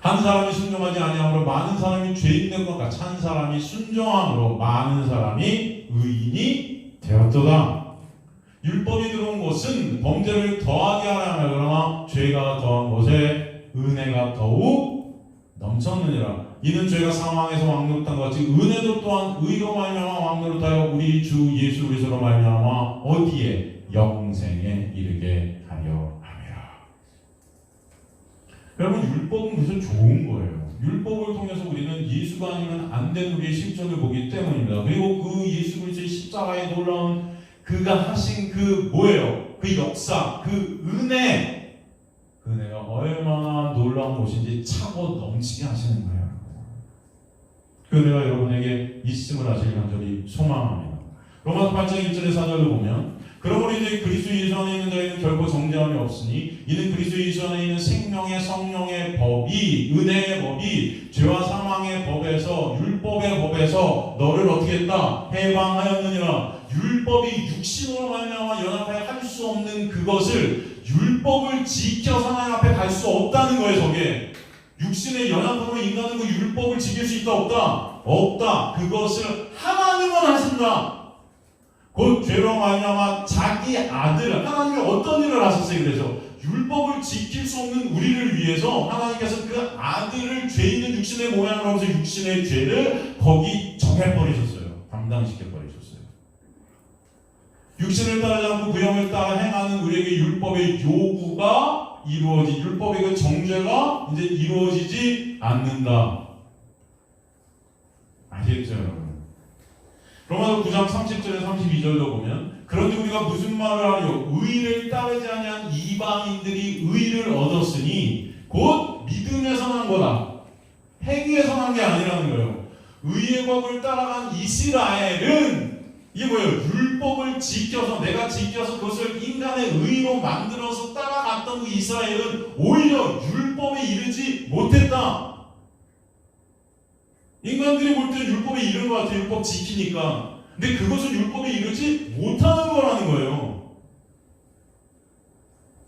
한 사람이 순종하지 아니함으로 많은 사람이 죄인 된 것 같이 한 사람이 순종함으로 많은 사람이 의인이 되었도다. 율법이 들어온 것은 범죄를 더하게 하려 그러나 죄가 더한 것에 은혜가 더욱 넘쳤느니라. 이는 죄가 사망에서 왕노릇한 것 같이 은혜도 또한 의로 말미암아 왕노릇하여 우리 주 예수 그리스도로 말미암아 어디에? 영생에 이르게 하려 함이라. 여러분, 율법은 무슨 좋은 거예요. 율법을 통해서 우리는 예수가 아니면 안 되는 우리의 실존을 보기 때문입니다. 그리고 그 예수 그리스도의 십자가에 놀라운 그가 하신 그 뭐예요? 그 역사, 그 은혜, 그 은혜가 얼마나 놀라운 것인지 차고 넘치게 하시는 거예요. 그 은혜가 여러분에게 있음을 하시길 간절히 소망합니다. 로마서 8장 1절의 4절을 보면 그러므로 이제 그리스도 예수 안에 있는 자에는 결코 정죄함이 없으니 이는 그리스도 예수 안에 있는 생명의 성령의 법이, 은혜의 법이 죄와 사망의 법에서, 율법의 법에서 너를 어떻게 했다? 해방하였느니라. 율법이 육신으로 말미암아 연합하여 할 수 없는 그것을 율법을 지켜서 하나님 앞에 갈 수 없다는 거예요. 저게 육신의 연합함으로 인간은 그 율법을 지킬 수 있다 없다? 없다. 그것을 하나님은 하신다. 곧 죄로 말미암아 자기 아들, 하나님이 어떤 일을 하셨어요? 그래서 율법을 지킬 수 없는 우리를 위해서 하나님께서 그 아들을 죄 있는 육신의 모양으로 하면서 육신의 죄를 거기 정해버리셨어요. 담당시켜버리셨어요. 육신을 따르지 않고 그 영을 따라 행하는 우리에게 율법의 요구가 율법의 그 정죄가 이제 이루어지지 않는다. 아시겠죠, 여러분? 로마서 9장 30절에 32절도 보면 그런데 우리가 무슨 말을 하려? 의를 따르지 아니한 이방인들이 의를 얻었으니 곧 믿음에서 난 거다. 행위에서 난 게 아니라는 거예요. 의의 법을 따라간 이스라엘은 이게 뭐예요? 율법을 지켜서, 내가 지켜서 그것을 인간의 의로 만들어서 따라갔던 그 이스라엘은 오히려 율법에 이르지 못했다. 인간들이 볼 때 율법에 이르는 것 같아요. 율법 지키니까. 근데 그것은 율법에 이르지 못하는 거라는 거예요.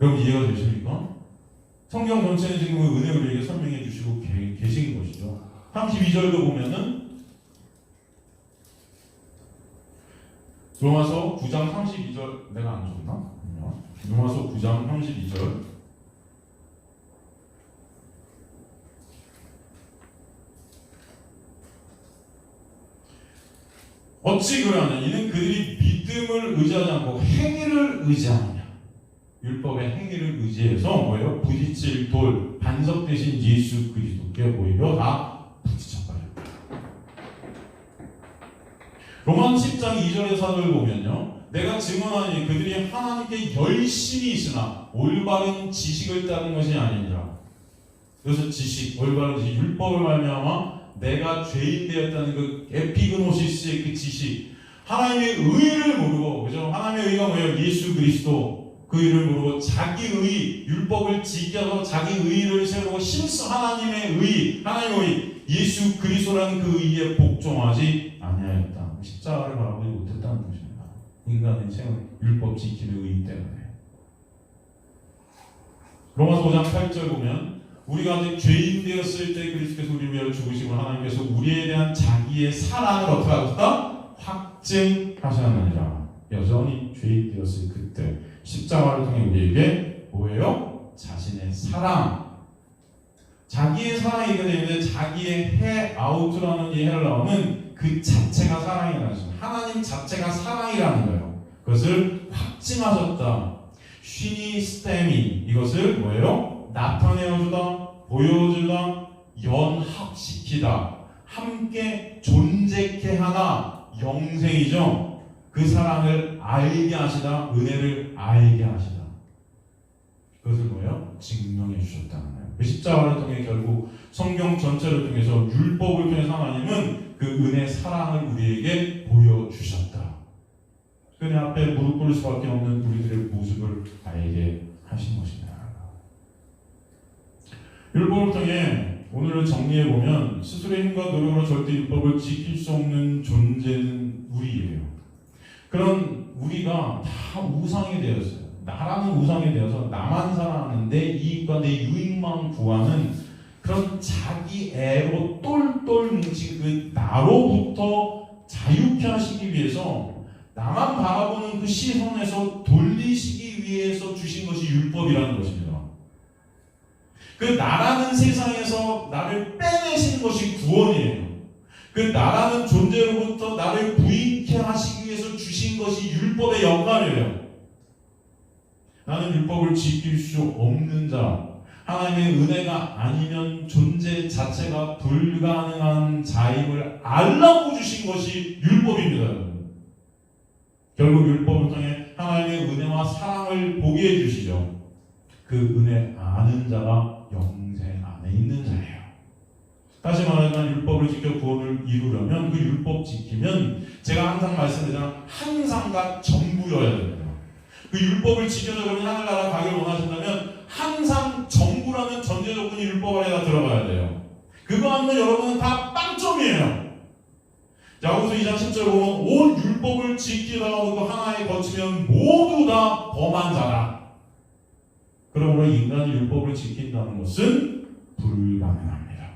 여러분 이해가 되십니까? 성경 전체는 지금 은혜를 우리에게 설명해 주시고 계신 것이죠. 32절도 보면은 로마서 9장 32절 내가 안 줬나? 로마서 9장 32절 어찌 그러하냐 이는 그들이 믿음을 의지하지 않고 행위를 의지하느냐. 율법의 행위를 의지해서 뭐예요? 부딪힐 돌, 반석 대신 예수 그리스도께 오히려 다 부딪혀버렸다. 로마서 10장 2절의 사도를 보면요, 내가 증언하니 그들이 하나님께 열심히 있으나 올바른 지식을 따른 것이 아니니라. 그래서 지식, 올바른 지식, 율법을 말미암아 내가 죄인 되었다는 그 에피그노시스의 그 지식, 하나님의 의를 모르고, 그죠? 하나님의 의가 뭐예요? 예수 그리스도 그 의를 모르고 자기 의, 율법을 지켜서 자기 의를 세우고 힘써 하나님의 의, 하나님의 의, 예수 그리스도라는 그 의에 복종하지 아니하였다. 십자가를 바라보지 못했다는 것입니다. 인간의 세운 율법 지키는 의 때문에. 로마서 5장 8절 보면 우리가 아직 죄인 되었을 때 그리스도께서 우리를 위하여 죽으시고 하나님께서 우리에 대한 자기의 사랑을 어떻게 하셨다? 확증하셨느니라. 여전히 죄인 되었을 그때 십자가를 통해 우리에게 뭐예요? 자신의 사랑, 자기의 사랑이 있게 되는데 자기의 해 아우트라는 이 헬라어는 그 자체가 사랑이라는 것입니다. 하나님 자체가 사랑이라는 거예요. 그것을 확증하셨다. 쉬니 스테미, 이것을 뭐예요? 나타내어주다, 보여주다, 연합시키다, 함께 존재케 하나, 영생이죠. 그 사랑을 알게 하시다, 은혜를 알게 하시다. 그것을 뭐예요? 증명해 주셨다는 거예요. 그 십자가를 통해 결국 성경 전체를 통해서 율법을 통해서 하나님은 그 은혜 사랑을 우리에게 보여주셨다. 그네 앞에 무릎 꿇을 수밖에 없는 우리들의 모습을 알게 하신 것입니다. 율법을 통해 오늘을 정리해보면 스스로의 힘과 노력으로 절대 율법을 지킬 수 없는 존재는 우리예요. 그런 우리가 다 우상이 되었어요. 나라는 우상이 되어서 나만 살아가는데 이익과 내 유익만 구하는 그런 자기 애로 똘똘 뭉친 그 나로부터 자유케 하시기 위해서 나만 바라보는 그 시선에서 돌리시기 위해서 주신 것이 율법이라는 것입니다. 그 나라는 세상에서 나를 빼내시는 것이 구원이에요. 그 나라는 존재로부터 나를 부인케 하시기 위해서 주신 것이 율법의 역할이에요. 나는 율법을 지킬 수 없는 자, 하나님의 은혜가 아니면 존재 자체가 불가능한 자임을 알라고 주신 것이 율법입니다. 결국 율법을 통해 하나님의 은혜와 사랑을 보게 해주시죠. 그 은혜 아는 자가 영생 안에 있는 자예요. 다시 말하면 율법을 지켜 구원을 이루려면 그 율법 지키면 제가 항상 말씀드리잖아요. 항상과 전부여야 됩니다. 그 율법을 지켜서 그러면 하늘나라 가기를 원하신다면 항상 전부라는 전제 조건이 율법 안에다 들어가야 돼요. 그거 아니면 여러분은 다 빵점이에요. 야고보서 2장 10절 보면 온 율법을 지키다가 그 하나에 거치면 모두 다 범한 자라. 그러므로 인간이 율법을 지킨다는 것은 불가능합니다.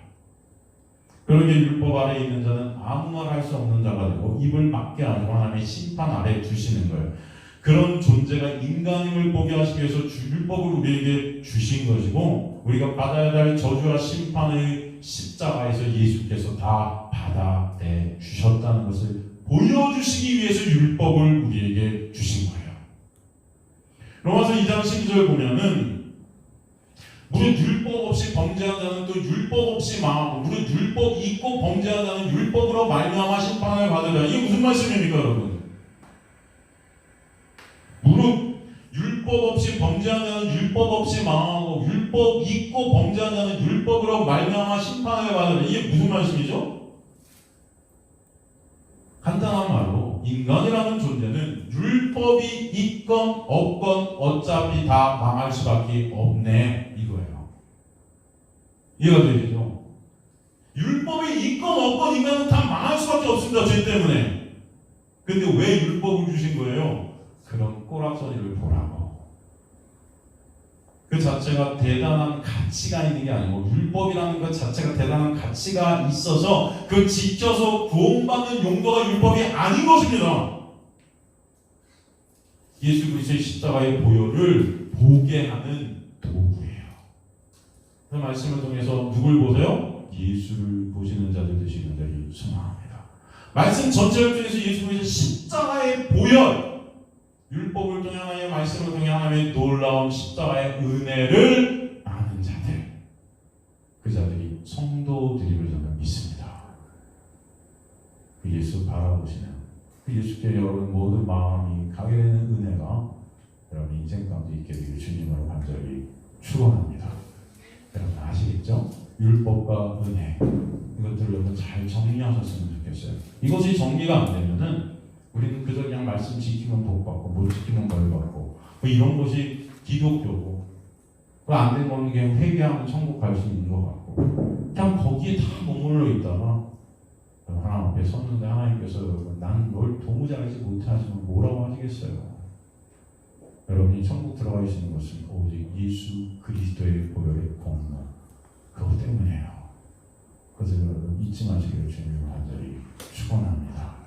그러게 율법 아래에 있는 자는 아무 말 할 수 없는 자가 되고 입을 막게 하고 하나님의 심판 아래에 두시는 거예요. 그런 존재가 인간임을 보게 하시기 위해서 율법을 우리에게 주신 것이고 우리가 받아야 할 저주와 심판의 십자가에서 예수께서 다 받아내 주셨다는 것을 보여주시기 위해서 율법을 우리에게 주신 거예요. 로마서 2장 12절 보면은 무릇 율법 없이 범죄한 자는 또 율법 없이 망하고 무릇 율법 있고 범죄한 자는 율법으로 말미암아 심판을 받으리라. 이게 무슨 말씀입니까, 여러분? 무릇 율법 없이 범죄한 자는 율법 없이 망하고 율법 있고 범죄한 자는 율법으로 말미암아 심판을 받으리라. 이게 무슨 말씀이죠? 간단한 말로 인간이라는 존재는 율법이 있건 없건 어차피 다 망할 수밖에 없네 이거예요. 이해가 되시죠? 율법이 있건 없건 인간은 다 망할 수밖에 없습니다. 죄 때문에. 근데 왜 율법을 주신 거예요? 그런 꼬락서리를 보라고. 그 자체가 대단한 가치가 있는 게 아니고 율법이라는 것 자체가 대단한 가치가 있어서 그 지켜서 구원받는 용도가 율법이 아닌 것입니다. 예수 그리스도의 십자가의 보혈을 보게 하는 도구예요. 그 말씀을 통해서 누굴 보세요? 예수를 보시는 자들 되시는 자를 소망합니다. 말씀 전체를 통해서 예수 그리스도의 십자가의 보혈, 율법을 통해 하나님의 말씀을 통해 하나님의 놀라운 십자가의 은혜를 아는 자들, 그 자들이 성도들임을 저는 믿습니다. 그 예수 바라보시는 그 예수께 여러분 모든 마음이 가게 되는 은혜가 여러분 인생 가운데 있게 되길 주님으로 간절히 축원합니다. 여러분 아시겠죠? 율법과 은혜 이것들을 여러분 잘 정리하셨으면 좋겠어요. 이것이 정리가 안 되면은 우리는 그저 그냥 말씀 지키면 복 받고 못 지키면 벌 받고 뭐 이런 것이 기독교고 안 된 거는 그냥 회개하면 천국 갈 수 있는 것 같고 그냥 거기에 다 머물러 있다가 하나님 앞에 섰는데 하나님께서 난 널 도무지 알지 못하지만 뭐라고 하시겠어요? 여러분이 천국 들어가 계시는 것은 오직 예수 그리스도의 보혈의 공로 그것 때문이에요. 그래서 여러분 잊지 마시기를 주님을 간절히 축원합니다.